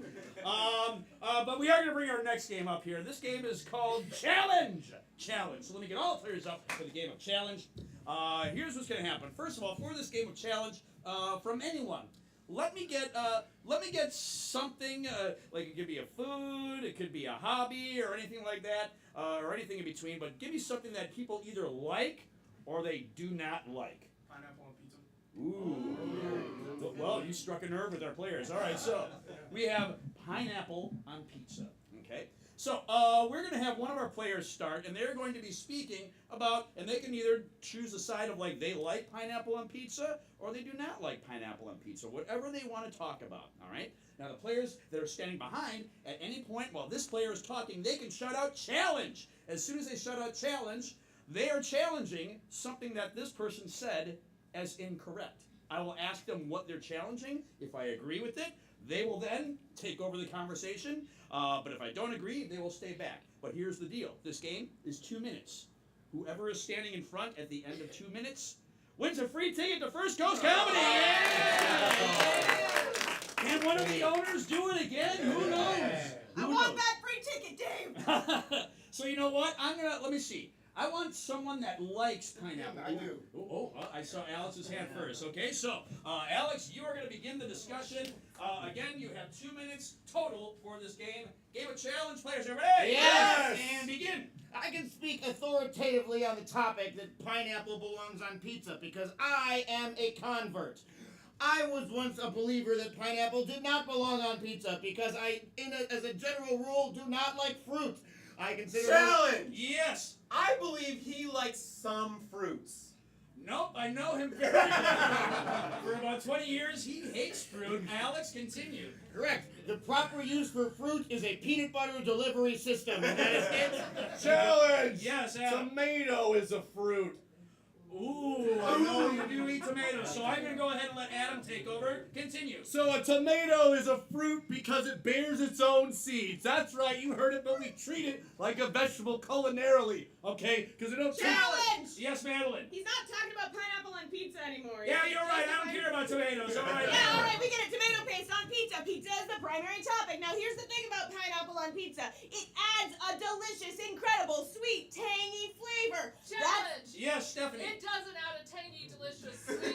but we are going to bring our next game up here. This game is called Challenge. Challenge. So let me get all the players up for the game of Challenge. Here's what's going to happen. First of all, for this game of Challenge, from anyone, let me get something, like it could be a food, it could be a hobby, or anything like that, or anything in between, but give me something that people either like or they do not like. Pineapple on pizza. Ooh. Well, you struck a nerve with our players. All right, so we have pineapple on pizza, okay? So we're going to have one of our players start, and they're going to be speaking about, and they can either choose a side of like they like pineapple on pizza or they do not like pineapple on pizza, whatever they want to talk about, all right? Now the players that are standing behind, at any point while this player is talking, they can shout out challenge. As soon as they shout out challenge, they are challenging something that this person said as incorrect. I will ask them what they're challenging. If I agree with it, they will then take over the conversation. But if I don't agree, they will stay back. But here's the deal. This game is 2 minutes. Whoever is standing in front at the end of 2 minutes wins a free ticket to First Coast Comedy. Yeah! Can one of the owners do it again? Who knows? I want that free ticket, Dave. So you know what? Let me see. I want someone that likes pineapple. I do. I saw Alex's hand first. Okay, so Alex, you are going to begin the discussion. Again, you have 2 minutes total for this game. Game of challenge, players. Are ready? Yes! And begin. I can speak authoritatively on the topic that pineapple belongs on pizza because I am a convert. I was once a believer that pineapple did not belong on pizza because as a general rule, do not like fruit. I consider Challenge! Yes. I believe he likes some fruits. Nope, I know him very well. For about 20 years, he hates fruit. Alex, continue. correct. The proper use for fruit is a peanut butter delivery system. And that is it. Challenge! Yes, Adam. Tomato is a fruit. Ooh, I know you do eat tomatoes, so I'm going to go ahead and let Adam take over. Continue. So a tomato is a fruit because it bears its own seeds. That's right, you heard it, but we treat it like a vegetable culinarily, okay? Because it don't Challenge! Yes, Madeline. He's not talking about pineapple on pizza anymore. Yeah, you're right. I don't care about tomatoes. All right. Yeah, all right, we get it. Tomato paste on pizza. Pizza is the primary topic. Now, here's the thing about pineapple on pizza. It adds a delicious, incredible, sweet, tangy flavor. Challenge. Yes, Stephanie. It doesn't add a tangy, delicious, sweet,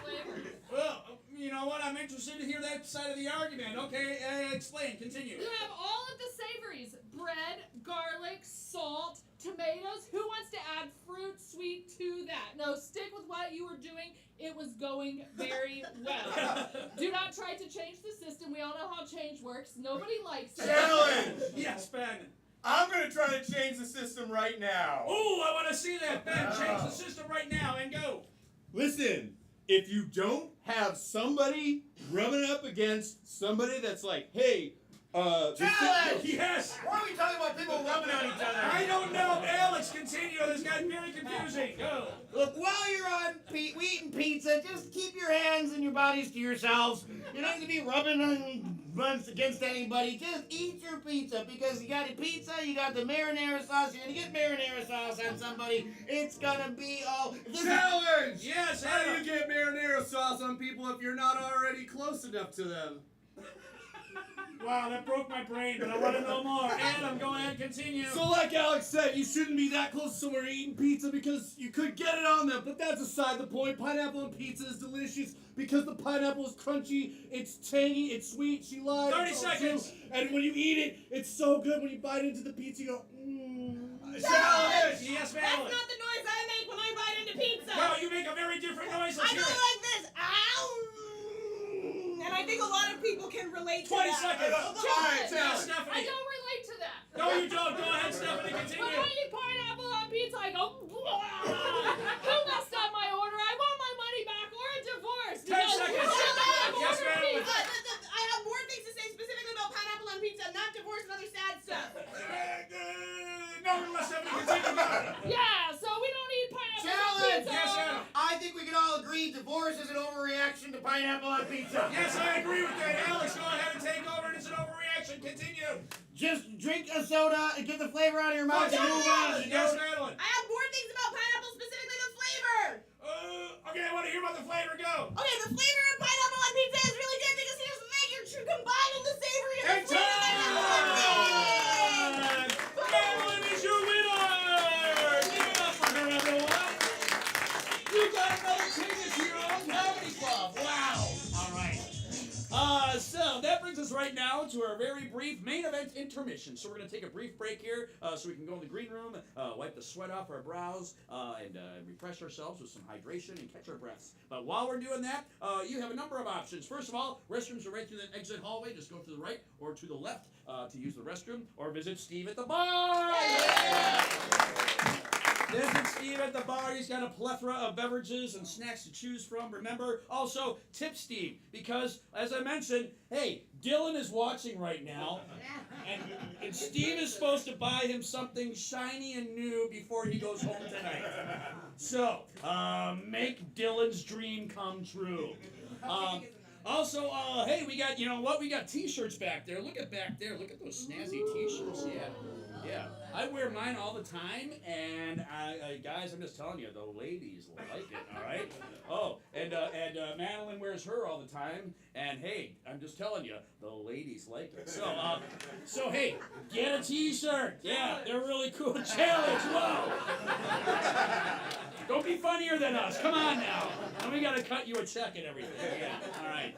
flavor. Well, you know what? I'm interested to hear that side of the argument. Okay, explain. Continue. You have all of the savories: bread, garlic, salt, tomatoes. Who wants to add fruit, sweet to that? No, stick with what you were doing. It was going very well. Do not try to change the system. We all know how change works. Nobody likes it. Challenge! Yes, Ben. I'm going to try to change the system right now. Ooh, I want to see that, Ben. Change the system right now and go. Listen, if you don't have somebody rubbing up against somebody that's like, hey, Challenge! Yes. Why are we talking about people rubbing on each other? I don't know. Alex, continue. This got very confusing. Go. Look, while you're on eating pizza, just keep your hands and your bodies to yourselves. You don't need to be rubbing on buns against anybody. Just eat your pizza because you got a pizza, you got the marinara sauce. You're gonna get marinara sauce on somebody. It's gonna be all. challenge! Yes, How do Adam. you get marinara sauce on people if you're not already close enough to them? Wow, that broke my brain, but I want to know more. Adam, go ahead, continue. So like Alex said, you shouldn't be that close to somewhere eating pizza because you could get it on them, but that's aside the point. Pineapple on pizza is delicious because the pineapple is crunchy, it's tangy, it's sweet, she lied. 30 it's all seconds. true. And when you eat it, it's so good. When you bite into the pizza, you go, Challenge! Yes, That's Madeline. not the noise I make when I bite into pizza. Wow, you make a very different noise. I Let's go hear it. like this. Ow! And I think a lot of people can relate to 20 that. seconds. Challenge. Yes, I Stephanie. don't relate to that. No, you don't. Go ahead, Stephanie, When continue. I eat pineapple on pizza, I go, who messed up my order? I want my money back or a divorce. 10 seconds. Yes, Madeline. I have more things to say specifically about pineapple on pizza, not divorce and other sad stuff. No, Stephanie, continue. Yeah, so we don't eat pineapple on Challenge! pizza. Yes, Adam. I think we can all agree divorce is an overreaction to pineapple on pizza. Yes, I agree with that. Alex, go ahead and take over. It's an overreaction. Continue. Just drink a soda and get the flavor out of your mouth and move on. Yes, Madeline. I have more things about pineapple, specifically the flavor. Okay, I want to hear about the flavor. Go. Okay, the flavor of pineapple on pizza is really good because here's the thing: you're combining the savory and the And sweet. time! Madeline is your winner! Give it up for her, everyone! You got another ticket to your own comedy club. Wow! All right. So that brings us right now to our very brief main event intermission. So we're going to take a brief break here so we can go in the green room, wipe the sweat off our brows, and refresh ourselves with some hydration and catch our breaths. But while we're doing that, you have a number of options. First of all, restrooms are right through the exit hallway. Just go to the right or to the left to use the restroom, or visit Steve at the bar. Yeah! Visit Steve at the bar. He's got a plethora of beverages and snacks to choose from. Remember, also, tip Steve, because, as I mentioned, hey, Dylan is watching right now, and Steve is supposed to buy him something shiny and new before he goes home tonight. So, make Dylan's dream come true. Also, hey, we got, you know what? We got t-shirts back there. Look at back there. Look at those snazzy t-shirts. Yeah. Yeah. I wear mine all the time, and guys, I'm just telling you, the ladies like it, all right? Oh, and Madeline wears her all the time, and hey, I'm just telling you, the ladies like it. So hey, get a t-shirt. Yeah, they're really cool. Challenge, whoa. Don't be funnier than us. Come on now. And we got to cut you a check and everything. Yeah, all right.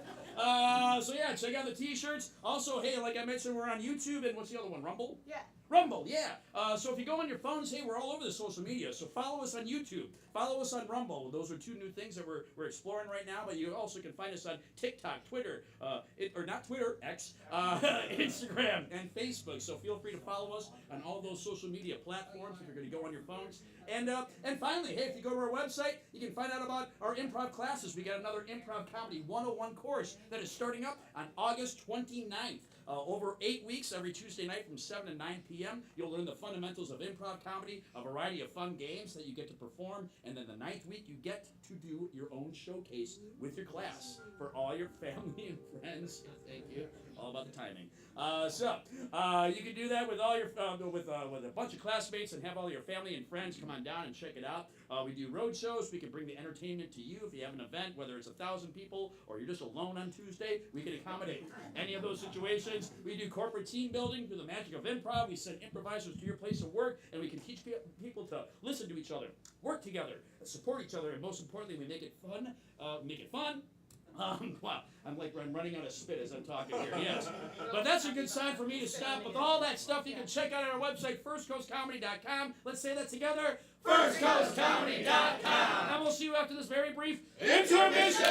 So yeah, check out the t-shirts. Also, hey, like I mentioned, we're on YouTube, and what's the other one? Rumble? Yeah. Rumble, yeah. So if you go on your phones, hey, we're all over the social media. So follow us on YouTube. Follow us on Rumble. Those are two new things that we're exploring right now. But you also can find us on TikTok, Twitter, or not Twitter, X, Instagram, and Facebook. So feel free to follow us on all those social media platforms if you're going to go on your phones. And finally, hey, if you go to our website, you can find out about our improv classes. We got another Improv Comedy 101 course that is starting up on August 29th. Over 8 weeks, every Tuesday night from 7 to 9 p.m., you'll learn the fundamentals of improv comedy, a variety of fun games that you get to perform, and then the 9th week, you get to do your own showcase with your class for all your family and friends. Thank you. All about the timing. You can do that with all your with a bunch of classmates and have all your family and friends come on down and check it out. We do road shows. We can bring the entertainment to you if you have an event, whether it's 1,000 people or you're just alone on Tuesday. We can accommodate any of those situations. We do corporate team building through the magic of improv. We send improvisers to your place of work, and we can teach people to listen to each other, work together, support each other, and most importantly, we make it fun. Wow, I'm running out of spit as I'm talking here, yes. But that's a good sign for me to stop. With all that stuff, you can check out our website, firstcoastcomedy.com. Let's say that together. firstcoastcomedy.com. And we'll see you after this very brief intermission!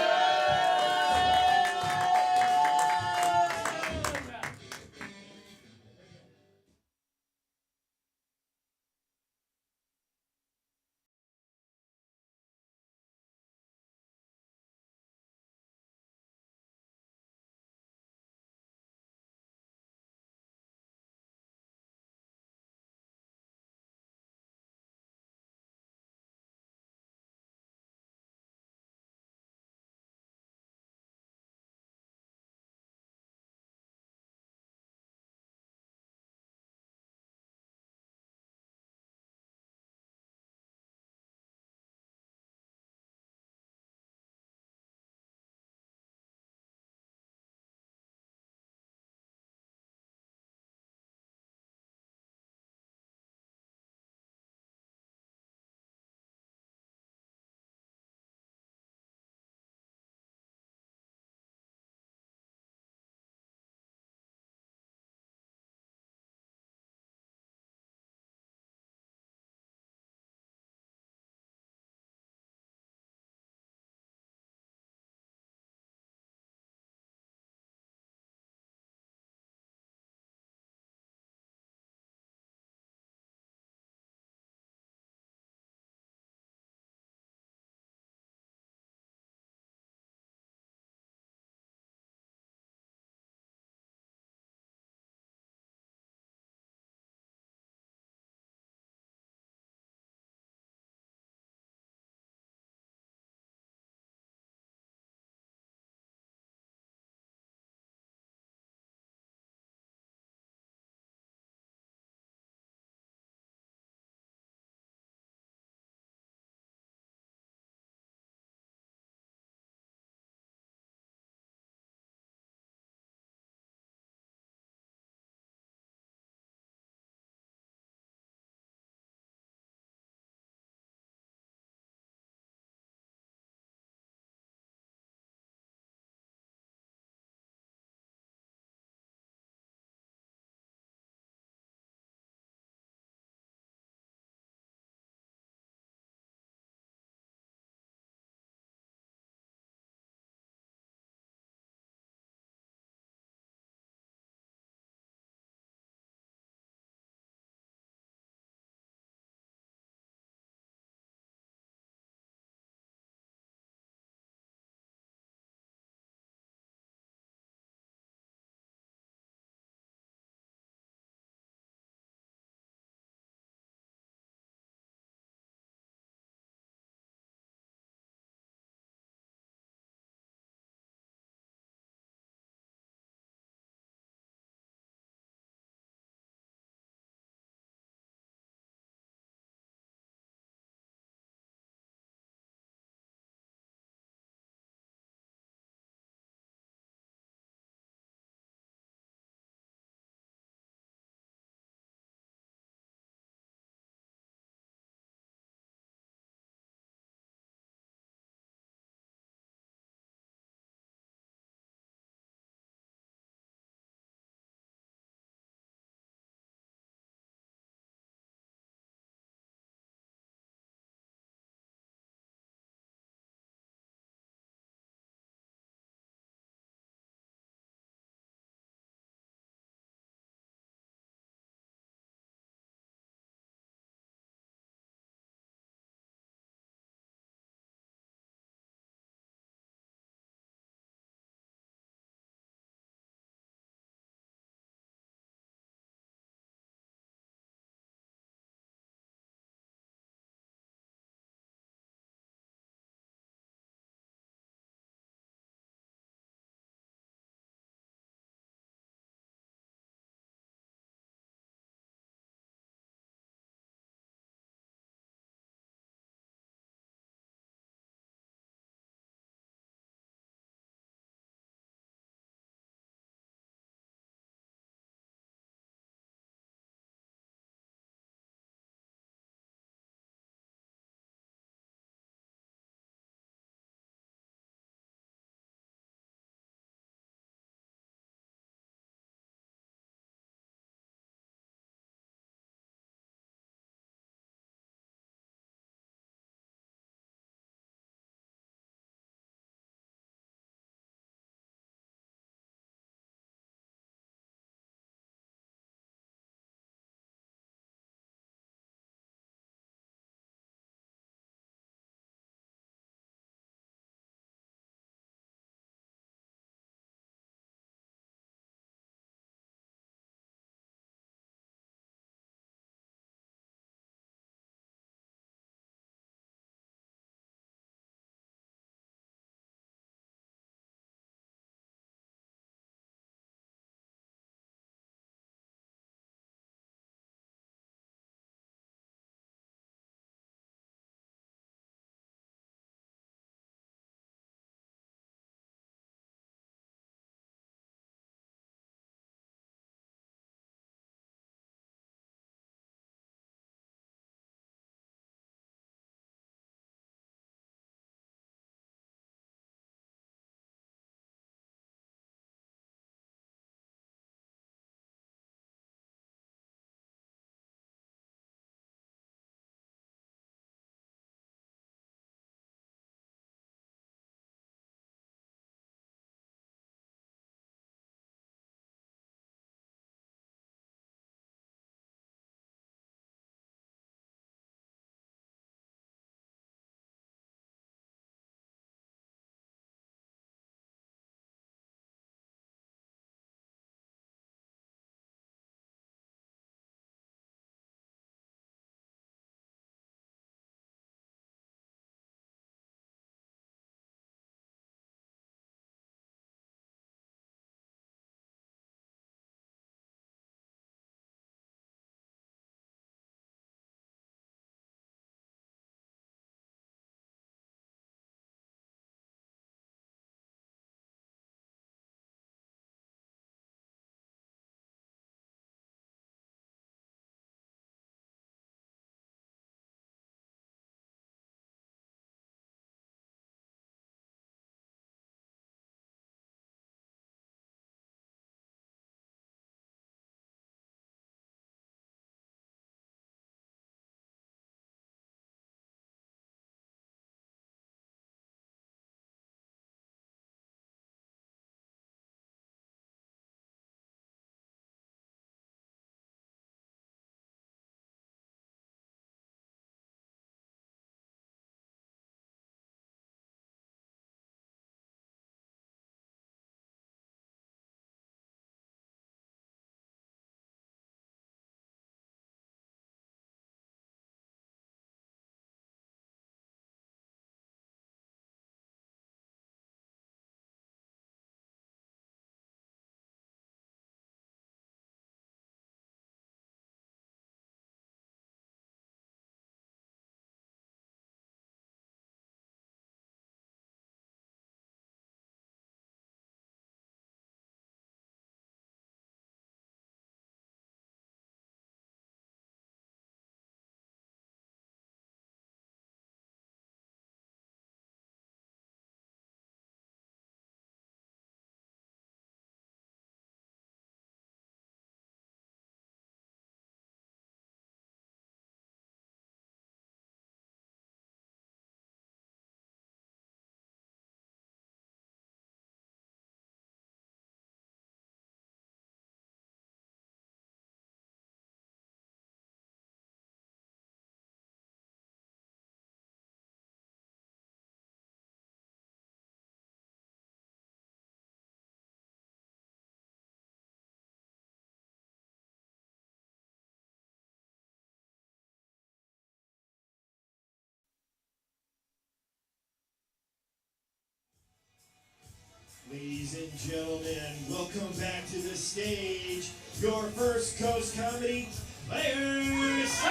gentlemen, welcome back to the stage, your First Coast Comedy Players.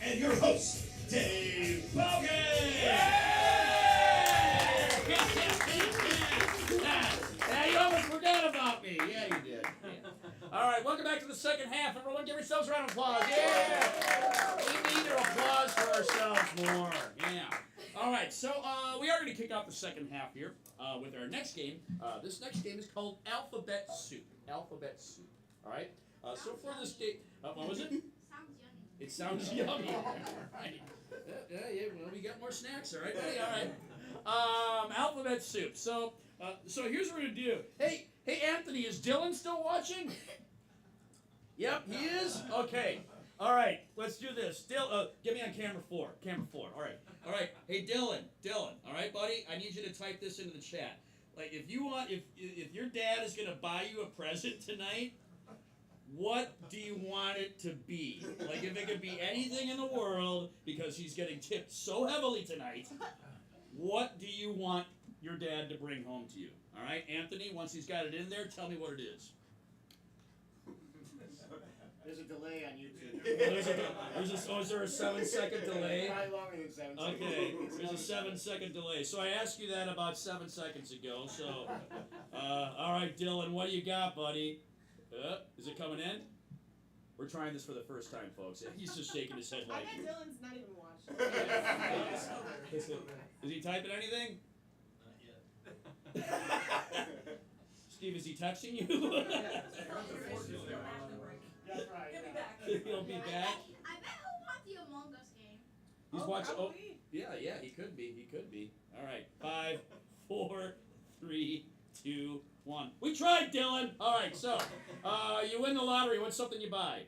And your host, Dave Bogan. Yeah, you almost forgot about me. Yeah, you did. Yeah. All right, welcome back to the second half. Everyone give yourselves a round of applause. Yeah! We need to applause for ourselves more. Yeah. All right, so we are going to kick off the second half here with our next game. This next game is called Alphabet Soup. Alphabet Soup. All right? So for this game, what was it? It sounds yummy. All right. Yeah, well, we got more snacks, all right, buddy? All right. Alphabet Soup. So here's what we're going to do. Hey, Anthony, is Dylan still watching? Yep, he is? Okay. All right, let's do this. Get me on camera 4. Camera 4. All right. Hey, Dylan. All right, buddy? I need you to type this into the chat. Like, if your dad is going to buy you a present tonight, what do you want it to be? Like, if it could be anything in the world, because he's getting tipped so heavily tonight, what do you want your dad to bring home to you? All right, Anthony, once he's got it in there, tell me what it is. There's a delay on YouTube. Is there a 7-second delay? Probably longer than 7 seconds. Okay, there's a 7-second delay. So I asked you that about 7 seconds ago. So, all right, Dylan, what do you got, buddy? Is it coming in? We're trying this for the first time, folks. He's just shaking his head I like. bet Dylan's not even watching. Is he typing anything? Not yet. Steve, is he texting you? That's right. He'll be back. I bet he'll want the Among Us game. He's watching. Oh, probably. yeah, he could be. All right, 5, 4, 3, 2, 1. We tried, Dylan. All right, so you win the lottery. What's something you buy?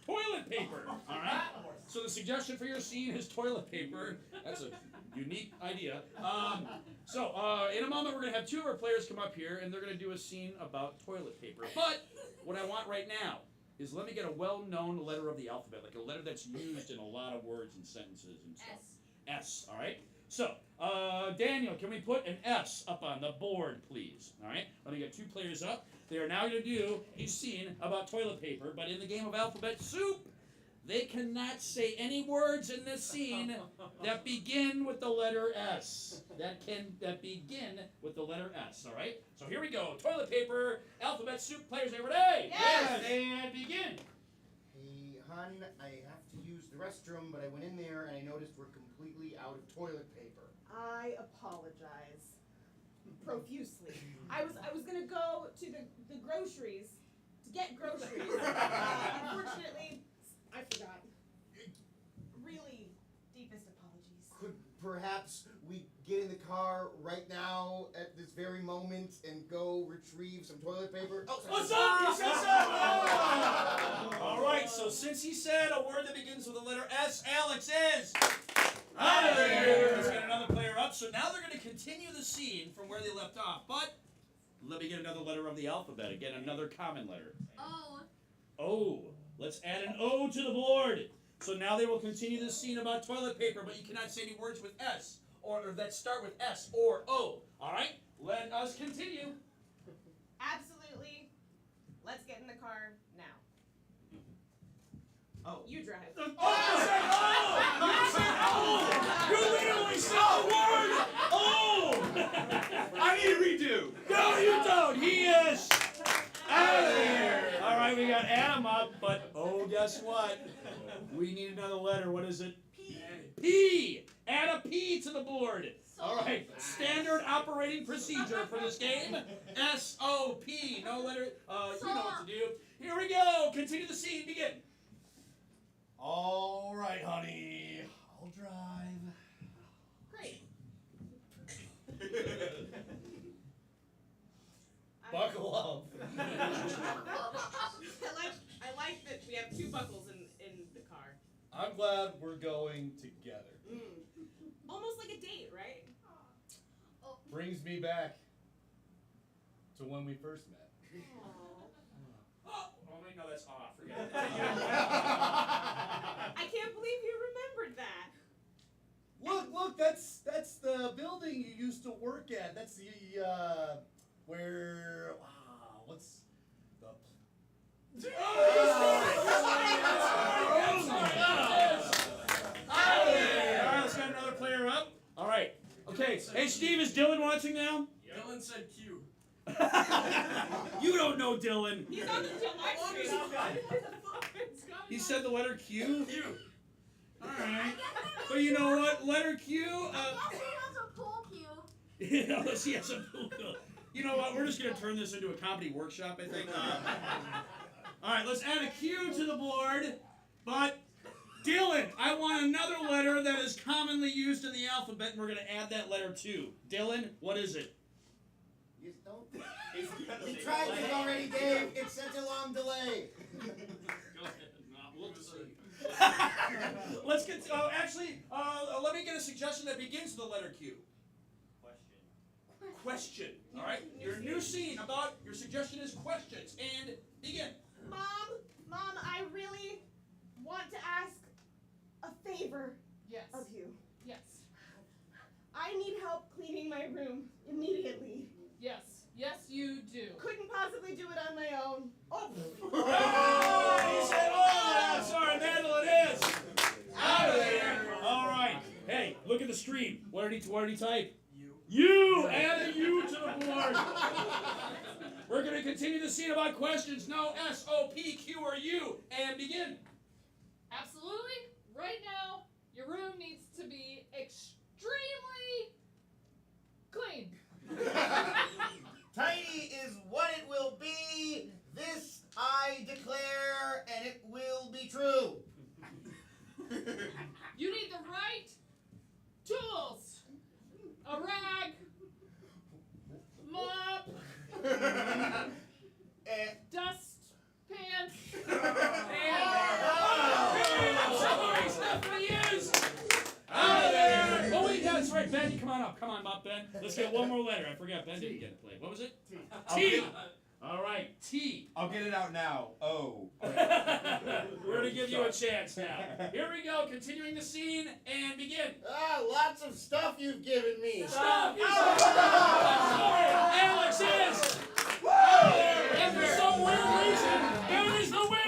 Toilet paper. All right. So the suggestion for your scene is toilet paper. That's a unique idea. So in a moment, we're gonna have 2 of our players come up here, and they're gonna do a scene about toilet paper. But what I want right now is let me get a well-known letter of the alphabet, like a letter that's used in a lot of words and sentences and stuff. S. All right. So Daniel, can we put an S up on the board, please? All right. Let me get 2 players up. They are now going to do a scene about toilet paper, but in the game of Alphabet Soup, they cannot say any words in this scene that begin with the letter S. That begin with the letter S. All right. So here we go. Toilet paper, Alphabet Soup. Players, are you ready? Yes. And begin. Hey, hon, I have to use the restroom, but I went in there and I noticed we're completely out of toilet paper. I apologize profusely. I was gonna go to the groceries to get groceries. Unfortunately, I forgot. Really, deepest apologies. Could perhaps we get in the car right now at this very moment and go retrieve some toilet paper? Oh, What's up? He said so. All right. So since he said a word that begins with the letter S, Alex is out of there. Let's get another player up. So now they're going to continue the scene from where they left off. But let me get another letter of the alphabet. Again, another common letter. O. Let's add an O to the board. So now they will continue the scene about toilet paper, but you cannot say any words with S or that start with S or O. All right? Let us continue. Absolutely. Let's get in the car now. Oh, you drive. Oh, you said O! You said O! You literally said the word O! I need a redo. No, you don't. He is out of there. All right, we got Adam up, but oh, guess what? We need another letter. What is it? P. P. Add a P to the board. All right. Standard operating procedure for this game. S-O-P. No letter. You know what to do. Here we go. Continue the scene. Begin. All right, honey. I'll drive. Great. Buckle up. I like that we have 2 buckles in the car. I'm glad we're going together. Almost like a date, right? Brings me back to when we first met. Oh, wait, no, that's off. Forget it. I can't believe you remembered that. look, that's the building you used to work at. That's the where what's the Alright, let's get another player up. Alright. Okay. Hey Steve, is Dylan watching now? Dylan said Q. You don't know Dylan. He's on the live stream. He said the letter Q? Q. Alright. But you know what? Letter Q, Yes, he has a pool cue. Yes, he has a pool cue. You know what? We're just going to turn this into a comedy workshop, I think. Alright, let's add a Q to the board. But, Dylan, I want another letter that is commonly used in the alphabet, and we're going to add that letter too. Dylan, what is it? You don't. We tried this already, Dave. It's such a long delay. Go ahead. No, we'll just see. Let's get. Actually, let me get a suggestion that begins with the letter Q. Question. All right. Your new scene about your suggestion is questions and begin. Mom, I really want to ask a favor Yes. of you. Yes. I need help cleaning my room immediately. Yes. Yes, you do. Couldn't possibly do it on my own. Oh. He said, "Oh, sorry, Madeline is out of there." All right. Hey, look at the stream. What did he type? You. Add a U to the board. We're going to continue the scene about questions. No S, O, P, Q, or U. And begin. Absolutely. Right now, your room needs to be extremely clean. Tiny is what it will be. This I declare, and it will be true. You need the right tools. A rag, mop, dust pan, I'm sorry, Stephanie is out of there. Oh wait, that's right, Ben, come on up. Come on, Mop Ben. Let's get one more letter. I forgot Ben didn't get it played. What was it? T. All right, T. I'll get it out now. O. We're gonna give you a chance now. Here we go, continuing the scene and begin. Lots of stuff you've given me. Stop! Alex is out there, and for some weird reason, Ben is the winner.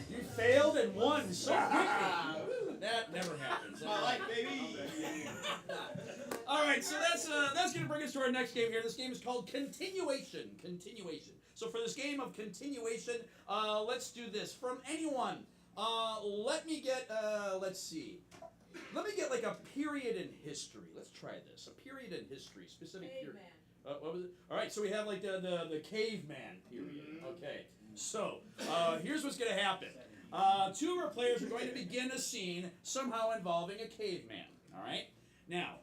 You failed and won so quickly. That never happens. My life, baby. All right, so that's going to bring us to our next game here. This game is called Continuation. Continuation. So for this game of continuation, let's do this. From anyone, let me get, let's see. Let me get like a period in history. Let's try this. A period in history, specific period. What was it? All right, so we have like the caveman period. Okay, so here's what's going to happen. Two of our players are going to begin a scene somehow involving a caveman. All right, now.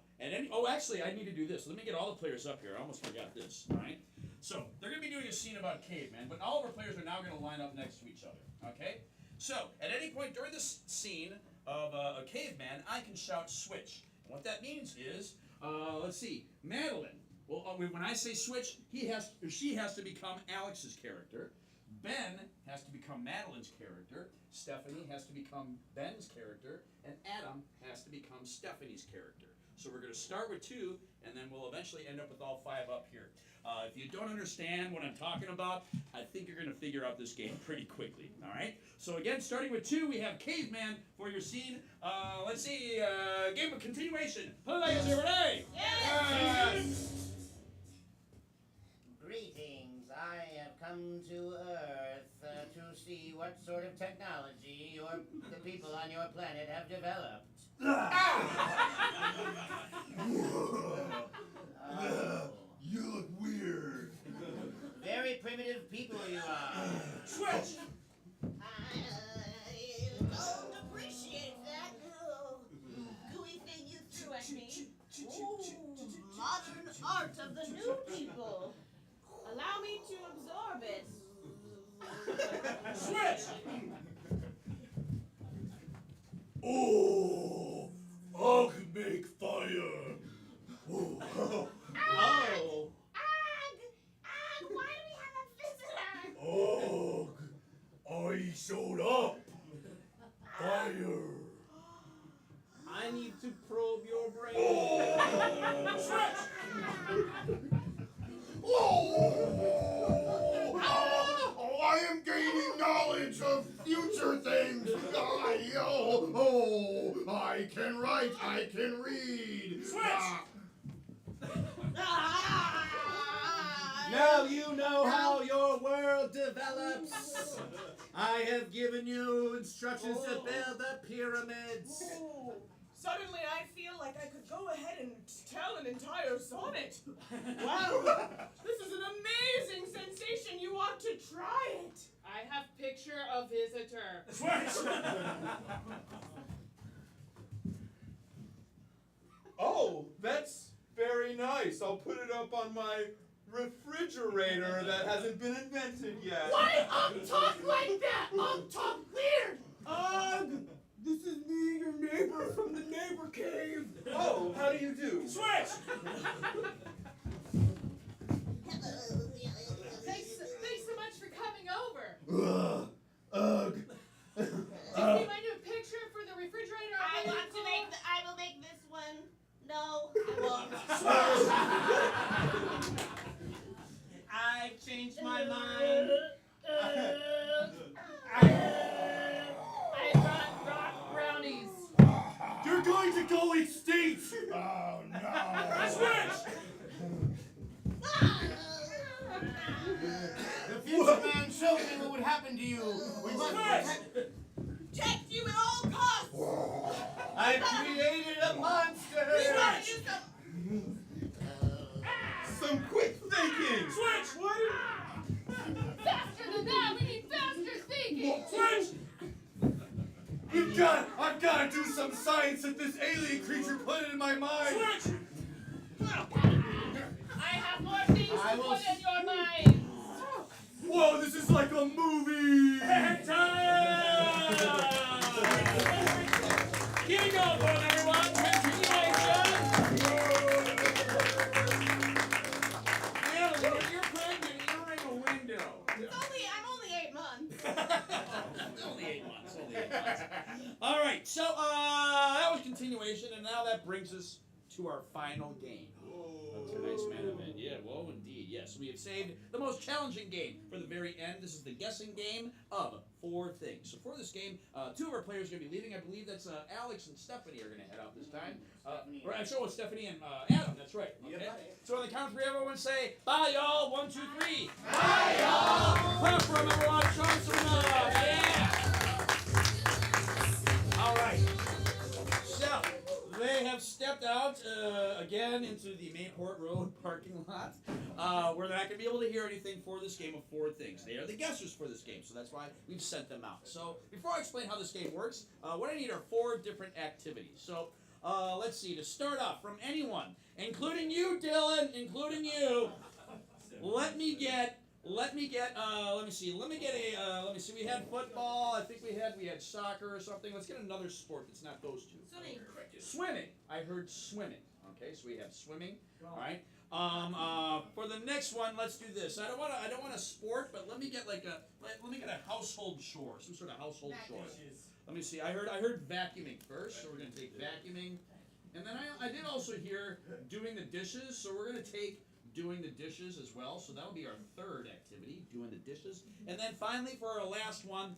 Actually, I need to do this. Let me get all the players up here. I almost forgot this. All right. So they're going to be doing a scene about cavemen, but all of our players are now going to line up next to each other. Okay. So at any point during this scene of a caveman, I can shout switch. And what that means is, let's see, Madeline. Well, when I say switch, she has to become Alex's character. Ben has to become Madeline's character. Stephanie has to become Ben's character, and Adam has to become Stephanie's character. So we're going to start with two, and then we'll eventually end up with all five up here. If you don't understand what I'm talking about, I think you're going to figure out this game pretty quickly. All right? So again, starting with two, we have Caveman for your scene. Let's see, game of continuation. Please, everybody! Greetings. I have come to Earth to see what sort of technology the people on your planet have developed. You look weird. Very primitive people you are. Switch! I don't appreciate that. Gooey thing you threw at me. Ooh, modern art of the new people. Allow me to absorb it. Switch! Oh, I can make fire. Oh. Ag! Ag! showed up. Fire. I need to probe your brain. I am gaining knowledge of future things. I can write, I can read. Now you know how your world develops. I have given you instructions to build the pyramids. Suddenly I feel like I could go ahead and tell an entire sonnet. Wow, this is an amazing sensation. You ought to try it. I have picture of visitor. Oh, that's very nice. I'll put it up on my refrigerator that hasn't been invented yet. Why talk like that? Talk weird. This is me, your neighbor from the neighbor cave. Oh, how do you do? Switch! Thanks so much for coming over. Ugh. Do you see my new picture for the refrigerator? I will make this one. No, I won't. I changed my mind. I brought rock brownies. You're going to go extinct. Oh no. Switch! The future man showed me what would happen to you. We must Protect you at all costs. I created a monster. We gotta do Some quick thinking. Switch! What? Faster than that! We need faster thinking! Switch! I've got to do some science that this alien creature put in my mind. Switch! I have more things I to will put in your mind! Whoa, this is like a movie. Keep it going, boys, everyone. Continuation. Yeah, when you're pregnant, you're in a window. I'm only 8 months. Only 8 months. All right, so that was continuation, and now that brings us to our final game of tonight's main event. Yeah, whoa, indeed. Yes, we have saved the most challenging game for the very end. This is the guessing game of 4 things. So for this game, 2 of our players are going to be leaving. I believe that's Alex and Stephanie are going to head out this time. Or I'm sure it's Stephanie and Adam. That's right. Okay. So on the count of 3, everyone say bye, y'all. 1, 2, 3. Bye, y'all. Clap for them, everyone. Show them some love. Yeah. All right. So they have stepped out again into the Mayport Road parking lot, where they're not going to be able to hear anything for this game of 4 things. They are the guessers for this game, so that's why we've sent them out. So before I explain how this game works, what I need are 4 different activities. So let's see. To start off, from anyone, including you, Dylan, including you, let me see. We had football. I think we had soccer or something. Let's get another sport that's not those 2. Swimming. I heard swimming. Okay, so we have swimming. All right. For the next one, let's do this. I don't want a sport, but let me get a household chore, some sort of household chore. Let me see. I heard vacuuming first, so we're gonna take vacuuming, and then I did also hear doing the dishes, so we're gonna take doing the dishes as well. So that will be our 3rd activity, doing the dishes, and then finally for our last one,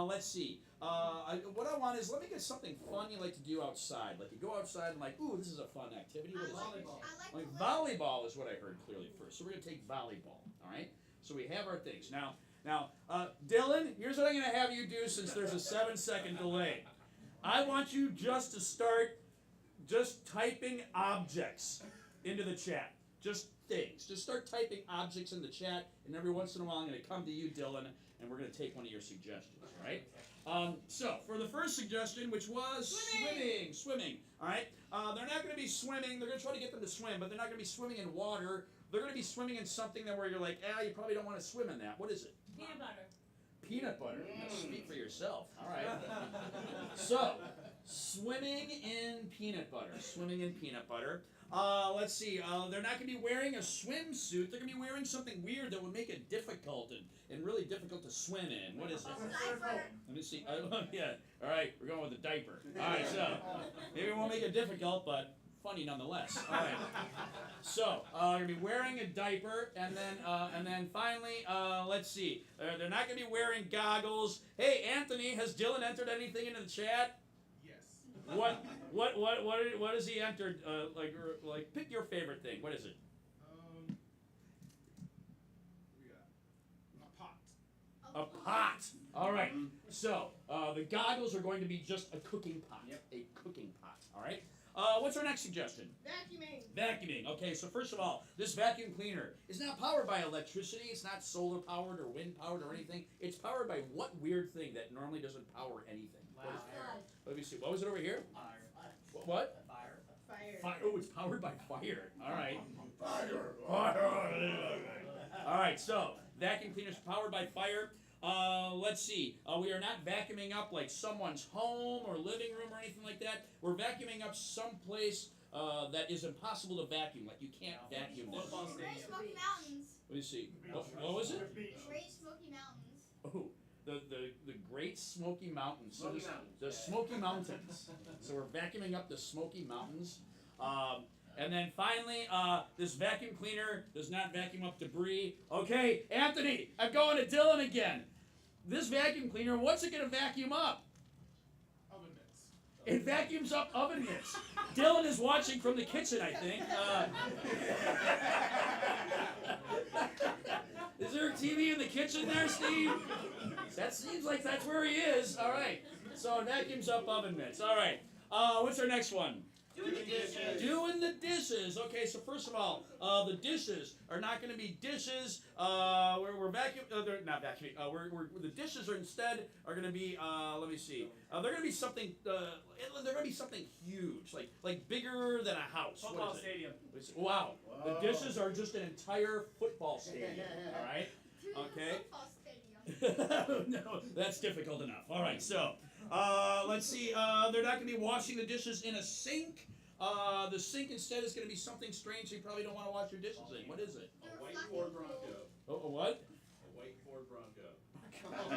let's see. What I want is, let me get something fun you like to do outside. Like you go outside and like, ooh, this is a fun activity. What is it? Like volleyball is what I heard clearly first. So we're gonna take volleyball. All right. So we have our things now. Dylan, here's what I'm gonna have you do since there's a 7-second delay. I want you just to start typing objects into the chat. Just things. Just start typing objects in the chat, and every once in a while I'm gonna come to you, Dylan, and we're gonna take one of your suggestions. All right. So for the first suggestion, which was swimming. All right. They're not going to be swimming. They're going to try to get them to swim, but they're not going to be swimming in water. They're going to be swimming in something that where you're like, you probably don't want to swim in that. What is it? Peanut butter. Peanut butter. Now speak for yourself. All right. So, swimming in peanut butter. Let's see. They're not going to be wearing a swimsuit. They're going to be wearing something weird that would make it difficult and really difficult to swim in. What is it? Let me see. Yeah. All right. We're going with a diaper. All right. So maybe it won't make it difficult, but funny nonetheless. All right. So you're going to be wearing a diaper, and then finally, let's see. They're not going to be wearing goggles. Hey, Anthony, has Dylan entered anything into the chat? What has he entered? Like pick your favorite thing. What is it? We got a pot. A pot. All right. So the goggles are going to be just a cooking pot. Yep. A cooking pot. All right. What's our next suggestion? Vacuuming. Vacuuming. Okay, so first of all, this vacuum cleaner is not powered by electricity. It's not solar powered or wind powered or anything. It's powered by what weird thing that normally doesn't power anything? Let me see. What was it over here? Fire. What? Fire. Fire. Oh, it's powered by fire. All right. Fire. All right. So vacuum cleaners powered by fire. Let's see. We are not vacuuming up like someone's home or living room or anything like that. We're vacuuming up someplace that is impossible to vacuum. Like you can't vacuum this. Football Great stadium. Smoky Mountains. Let me see. What was it? Great Smoky Mountains. Oh, the Great Smoky Mountains. So Smoky this- Mountains. The Smoky Mountains. So we're vacuuming up the Smoky Mountains. And then finally, this vacuum cleaner does not vacuum up debris. Okay, Anthony, I'm going to Dylan again. This vacuum cleaner, what's it going to vacuum up? Oven mitts. It vacuums up oven mitts. Dylan is watching from the kitchen, I think. Is there a TV in the kitchen there, Steve? That seems like that's where he is. All right. So it vacuums up oven mitts. All right. What's our next one? Doing the dishes. Doing the dishes. Okay, so first of all, the dishes are not going to be dishes. We're vacuum. They're not vacuuming. The dishes are instead are going to be. Let me see. They're going to be something. They're going to be something huge, like bigger than a house. What Football is it? stadium. Wow. The dishes are just an entire football stadium. All right. Okay. Football stadium. No, that's difficult enough. All right, so let's see. They're not going to be washing the dishes in a sink. The sink instead is going to be something strange you probably don't want to wash your dishes in. What is it? They're A white fucking Ford cool. Bronco. Oh, a what? A white Ford Bronco. All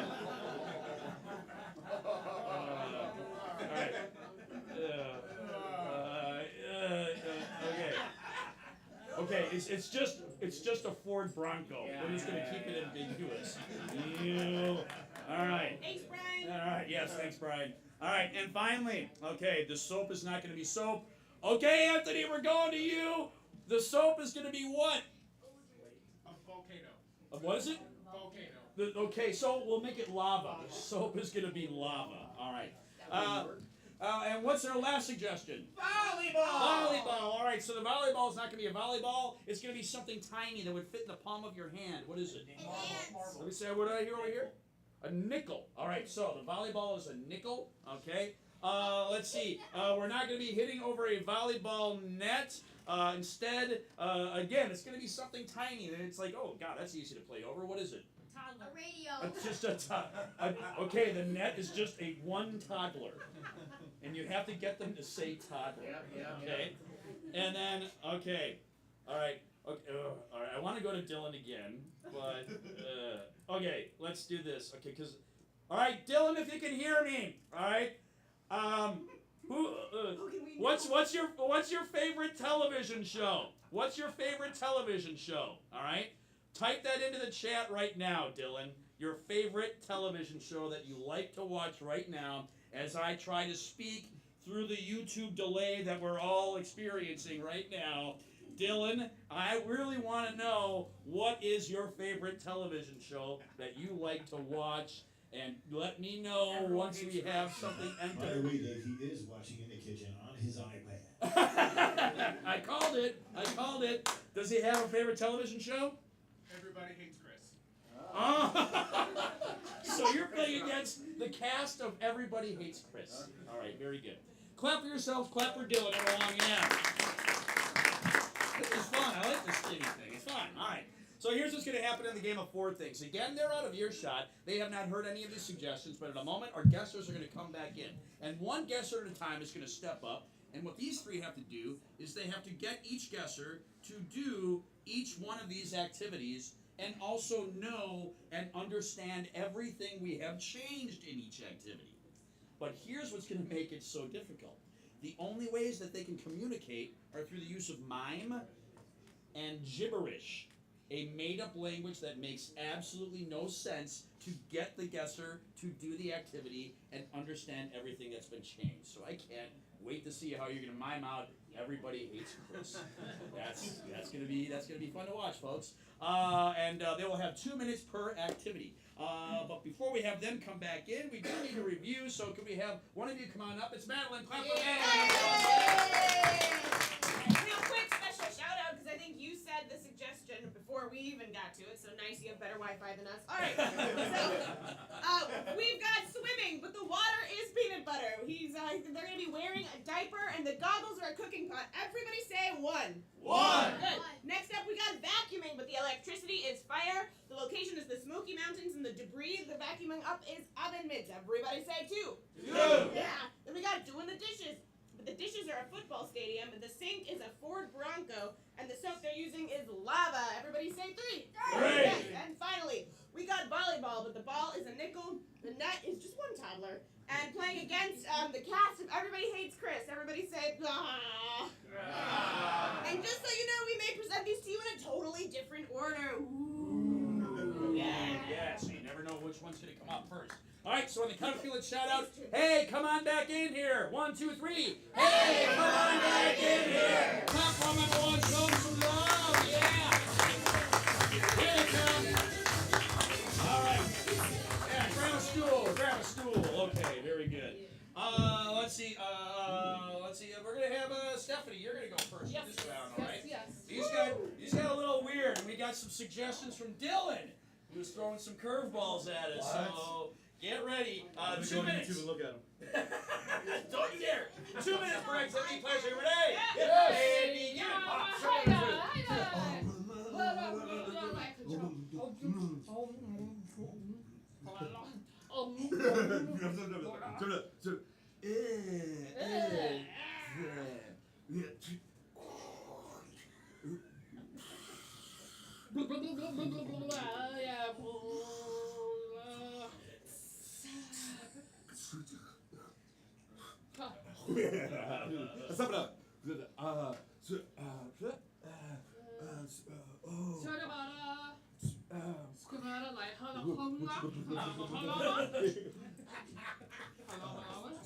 right. Okay. Okay, it's just a Ford Bronco. We're just going to keep it ambiguous. All right. Thanks, Brian. All right. Yes. Thanks, Brian. All right. And finally, okay, the soap is not going to be soap. Okay, Anthony, we're going to you. The soap is going to be what? A volcano. What is it? Volcano. Okay, so we'll make it lava. The soap is going to be lava. All right. And what's our last suggestion? Volleyball. Volleyball. All right. So the volleyball is not going to be a volleyball. It's going to be something tiny that would fit in the palm of your hand. What is it? An ant. Let me say, what did I hear over here? A nickel. All right, so the volleyball is a nickel. Okay. Let's see. We're not going to be hitting over a volleyball net. Instead, again, it's going to be something tiny. And it's like, oh, God, that's easy to play over. What is it? A radio. It's just okay, the net is just a one toddler. And you have to get them to say toddler. Okay? And then, okay. All right. Okay, all right. I want to go to Dylan again, but okay, let's do this. Okay, because all right, Dylan, if you can hear me, all right. What's your favorite television show? What's your favorite television show? All right, type that into the chat right now, Dylan. Your favorite television show that you like to watch right now, as I try to speak through the YouTube delay that we're all experiencing right now. Dylan, I really want to know what is your favorite television show that you like to watch, and let me know once we have something By the entered. way, Dave, he is watching in the kitchen on his iPad. I called it. Does he have a favorite television show? Everybody hates Chris. Oh. So you're playing against the cast of Everybody Hates Chris. All right, very good. Clap for yourselves. Clap for Dylan, everyone. Yeah. This is fun. I like this skinny thing. It's fun. All right. So here's what's going to happen in the game of four things. Again, they're out of earshot. They have not heard any of these suggestions, but in a moment, our guessers are going to come back in. And one guesser at a time is going to step up And what these three have to do is they have to get each guesser to do each one of these activities and also know and understand everything we have changed in each activity. But here's what's going to make it so difficult. The only ways that they can communicate are through the use of mime and gibberish, a made-up language that makes absolutely no sense to get the guesser to do the activity and understand everything that's been changed. So I can't wait to see how you're gonna mime out "Everybody Hates Chris." That's gonna be fun to watch, folks. And they will have 2 minutes per activity. But before we have them come back in, we do need a review. So can we have one of you come on up? It's Madeline. Clap for Madeline. Real quick special shout out because I think you said the suggestion before we even got to it. So nice, you have better Wi-Fi than us. All right. So we've got swimming, but the water is peanut butter. They're gonna be wearing a diaper, and the goggles are a cooking pot. Everybody say one. One. Good. Next up, we got vacuuming, but the electricity is fire. The location is the Smoky Mountains, and the debris the vacuuming up is oven mitts. Everybody say two. Two. Yeah. Then we got doing the dishes. But the dishes are a football stadium, and the sink is a Ford Bronco, and the soap they're using is lava. Everybody say three. Three. Yes. And finally, we got volleyball, but the ball is a nickel. The net is just one toddler. And playing against the cast of Everybody Hates Chris. Everybody say, ah. And just so you know, we may present these to you in a totally different order. Ooh. Yeah, so you never know which one's going to come out first. All right, so on the count of feeling shout out, hey, come on back in here. 1, 2, 3. Hey, come on back in here. Clap for them, everyone. Show them some love. Yeah. Here they come. All right. Yeah, grab a stool. Grab a stool. Okay, very good. Let's see. We're going to have Stephanie. You're going to go first this round, all right? Yes. These got a little weird. We got some suggestions from Dylan, who's throwing some curveballs at us. So get ready. 2 minutes. YouTube and look at him. Don't you dare. 2 minutes for activity pleasure. Ready? Yes. And begin.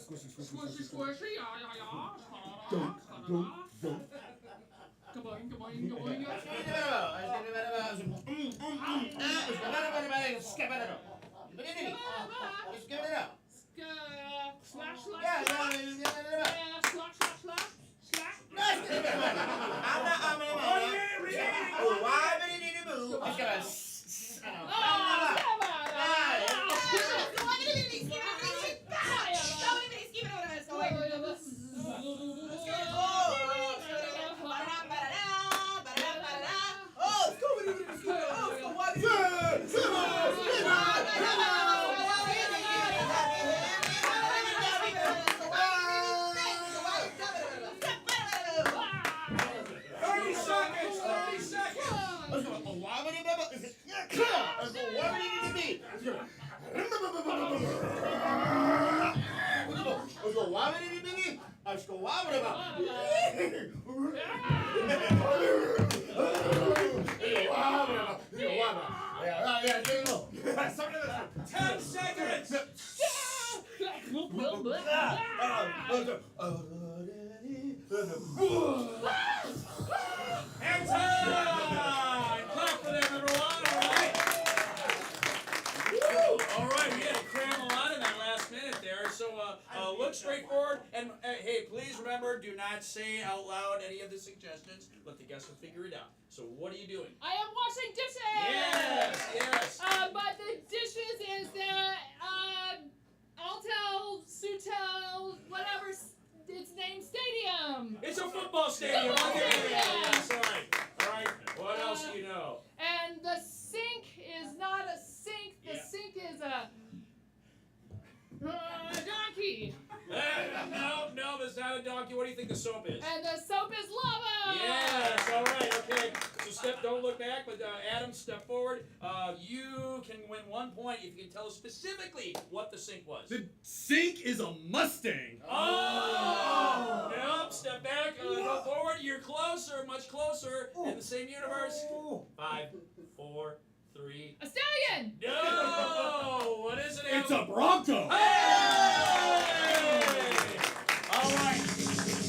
Squishy, squishy, And time! Clap for them, everyone. All right, we had to cram a lot in that last minute there. So look straight forward, and hey, please remember, do not say out loud any of the suggestions. Let the guests figure it out. So what are you doing? I am washing dishes! Yes! But the dishes is the Altel, Sutel, whatever its name, stadium. It's a football stadium. Football Okay. stadium. That's right. All right. What else do you know? And the sink is not a sink. The sink is a donkey. No, that's not a donkey. What do you think think the soap is? And the soap is lava. Yes, all right, okay. So don't look back, but Adam, step forward. You can win 1 point if you can tell us specifically what the sink was. The sink is a Mustang. Oh! Nope, step back, go forward. You're closer, much closer. In the same universe. 5, 4, 3. A stallion. No! What is it, Adam? It's a Bronco. Hey! All right.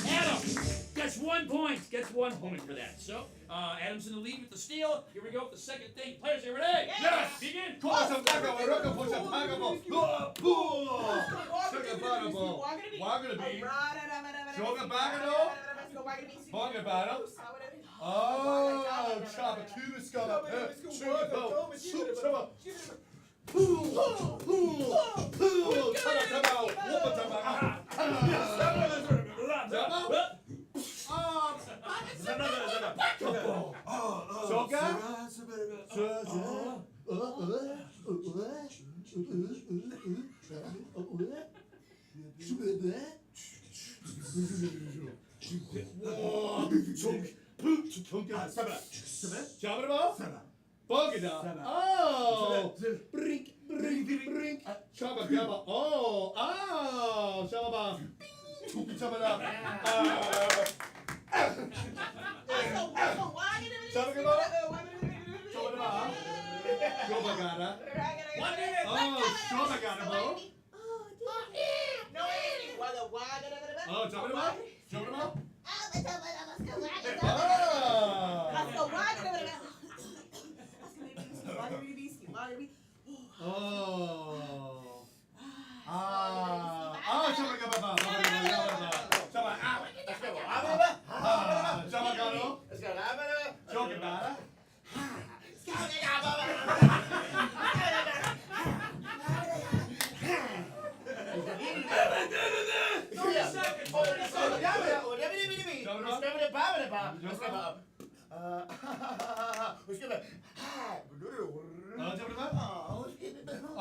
Adam gets 1 point. Gets 1 point for that. So, Adam's in the lead with the steal. Here we go with the second thing. Players, are you ready? Yes. Begin. Oh, chopper, two scum, Oh, brink, brink, brink, shabba gabba. Oh, oh, shabba, shabba, One minute. Oh, shabba gabba. Oh, jump it up, jump it up. Oh. Ah, shabba gabba. Shabba, shabba gabba. Joke about it.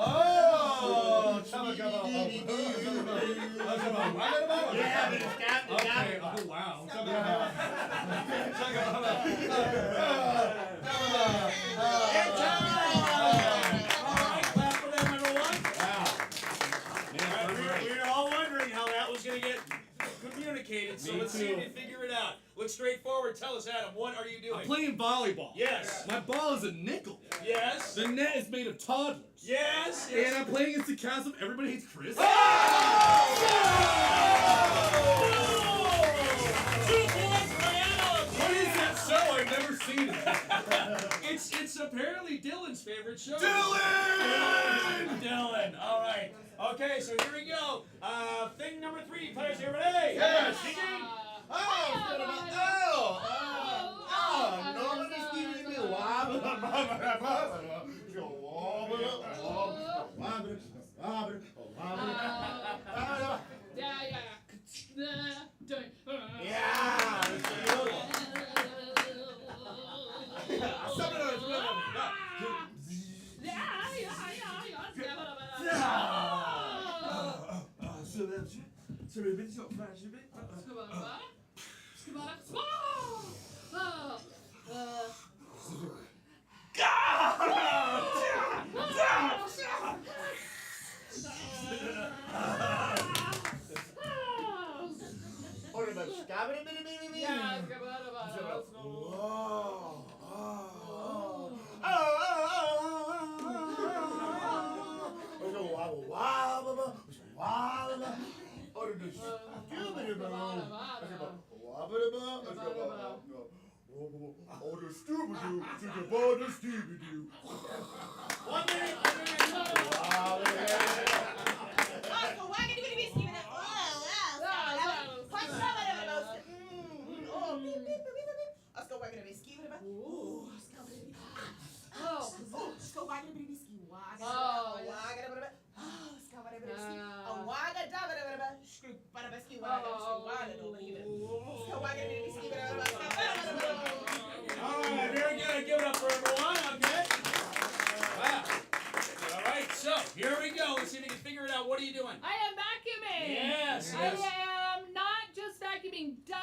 Oh, shabba gabba. Yeah, but it's got Okay. Oh wow. Shabba gabba. Clap for them, everyone. We were all wondering how that was going to get communicated, so Me let's see if too. you figure it out. Look straight forward. Tell us, Adam, what are you doing? I'm playing volleyball. Yes. My ball is a nickel. Yes. The net is made of toddlers. Yes. And I'm playing against the cast of Everybody Hates Chris. 2 points for Adam. What is that show? I've never seen it. It's apparently Dylan's favorite show. Dylan! All right. Okay, so here we go. Thing number 3. Players, here ready? Yes. Begin. Alright, very good. Give it up for everyone. Okay. Wow. Alright, so here we go. Let's see if we can figure it out. What are you doing? I am vacuuming. Yes, I yes. am not just vacuuming dust.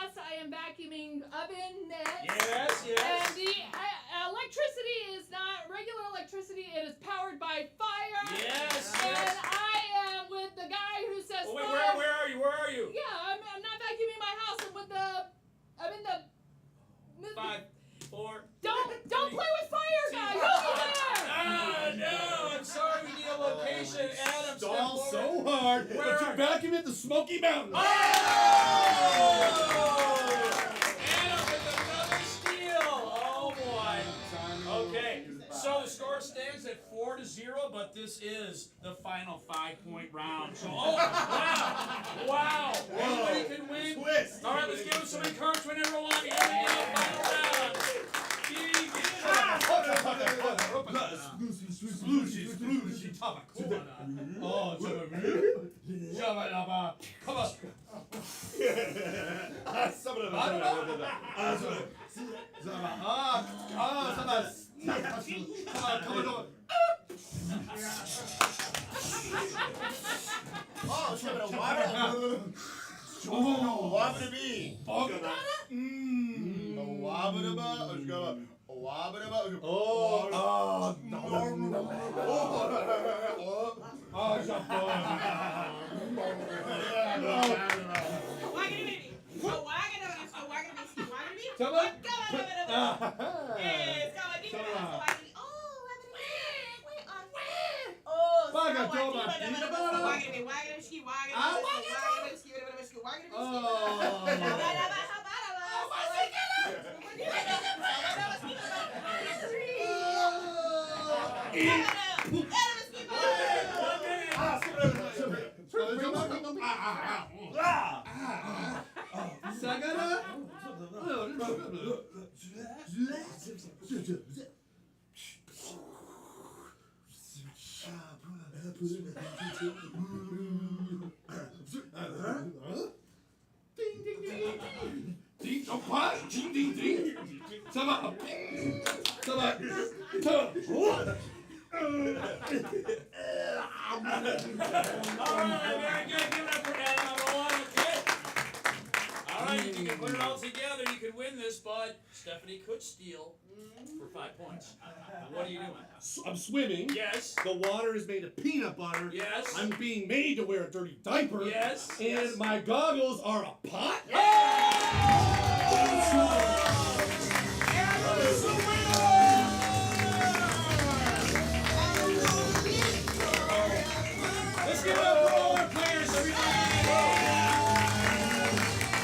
and vacuuming oven mitts. Yes, yes. And the electricity is not regular electricity. It is powered by fire. Yes, And yes. I am with the guy who says Oh, wait, fire. where are you? Where are you? Yeah, I'm not vacuuming my house. I'm in the. 5, 4. Don't play with fire, guys. Don't be there. Ah, no, I'm sorry. We need a location. Adam, step Stall forward. so hard, Where but are you're back in the Smoky Mountains. Oh! Adam with another steal. Oh boy. Okay, so the score stands at 4-0, but this is the final 5-point round. So, oh wow, anybody can win. Twist. All right, let's give them some encouragement, everyone. Here we go, final round. Come on. Oh, it's a water. Wabbity-bee. Very good. Give it up for Adam, number 1. Okay. All right, if you can put it all together, you can win this, but Stephanie could steal for 5 points. What are you doing? I'm swimming. Yes. The water is made of peanut butter. Yes. I'm being made to wear a dirty diaper. Yes. And Yes. my goggles are a pot. Let's give it up for all our players, everybody.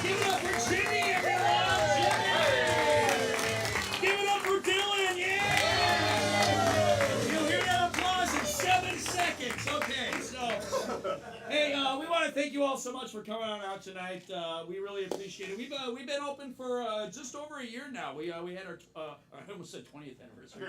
Give it up for Jimmy, everyone. Jimmy. Give it up for Dylan. Yeah. You'll hear that applause in 7 seconds. Okay, so hey, we want to thank you all so much for coming on out tonight. We really appreciate it. We've been open for just over a year now. We had our I almost said 20th anniversary.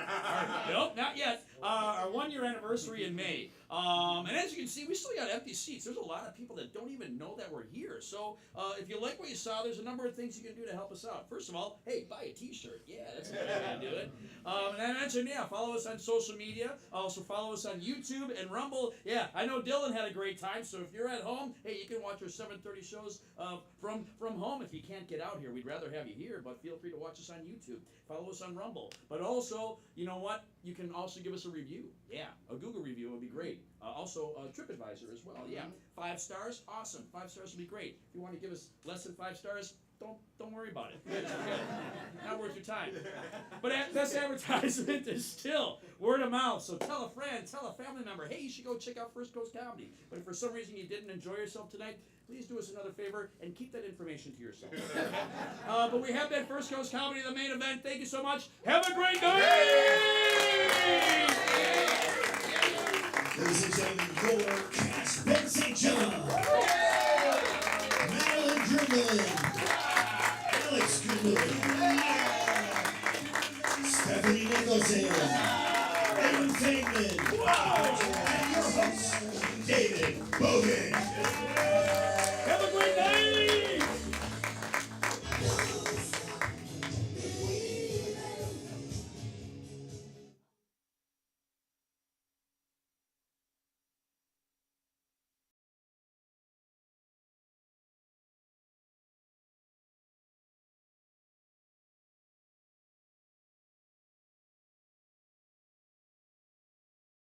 Nope, not yet. Our 1-year anniversary in May. And as you can see, we still got empty seats. There's a lot of people that don't even know that we're here. So if you like what you saw, there's a number of things you can do to help us out. First of all, hey, buy a t-shirt. Yeah, that's a good way to do it. And I mentioned, yeah, follow us on social media. Also follow us on YouTube and Rumble. Yeah, I know Dylan had a great time. So if you're at home, hey, you can watch our 7:30 shows from home. If you can't get out here, we'd rather have you here, but feel free to watch us on YouTube. Follow us on Rumble. But also, you know what? You can also give us a review. Yeah, a Google review would be great. Also, TripAdvisor as well. Yeah, 5 stars, awesome. 5 stars would be great. If you want to give us less than 5 stars, don't worry about it. It's okay. Not worth your time. But best advertisement is still word of mouth. So tell a friend, tell a family member, hey, you should go check out First Coast Comedy. But if for some reason you didn't enjoy yourself tonight, please do us another favor and keep that information to yourself. But we have been First Coast Comedy, the main event. Thank you so much. Have a great night! Ladies and gentlemen, your cast: Ben St. John, Madeline Grimlin, Alex Grimlin, Stephanie Nicholson, Edwin Feynman, and your hosts,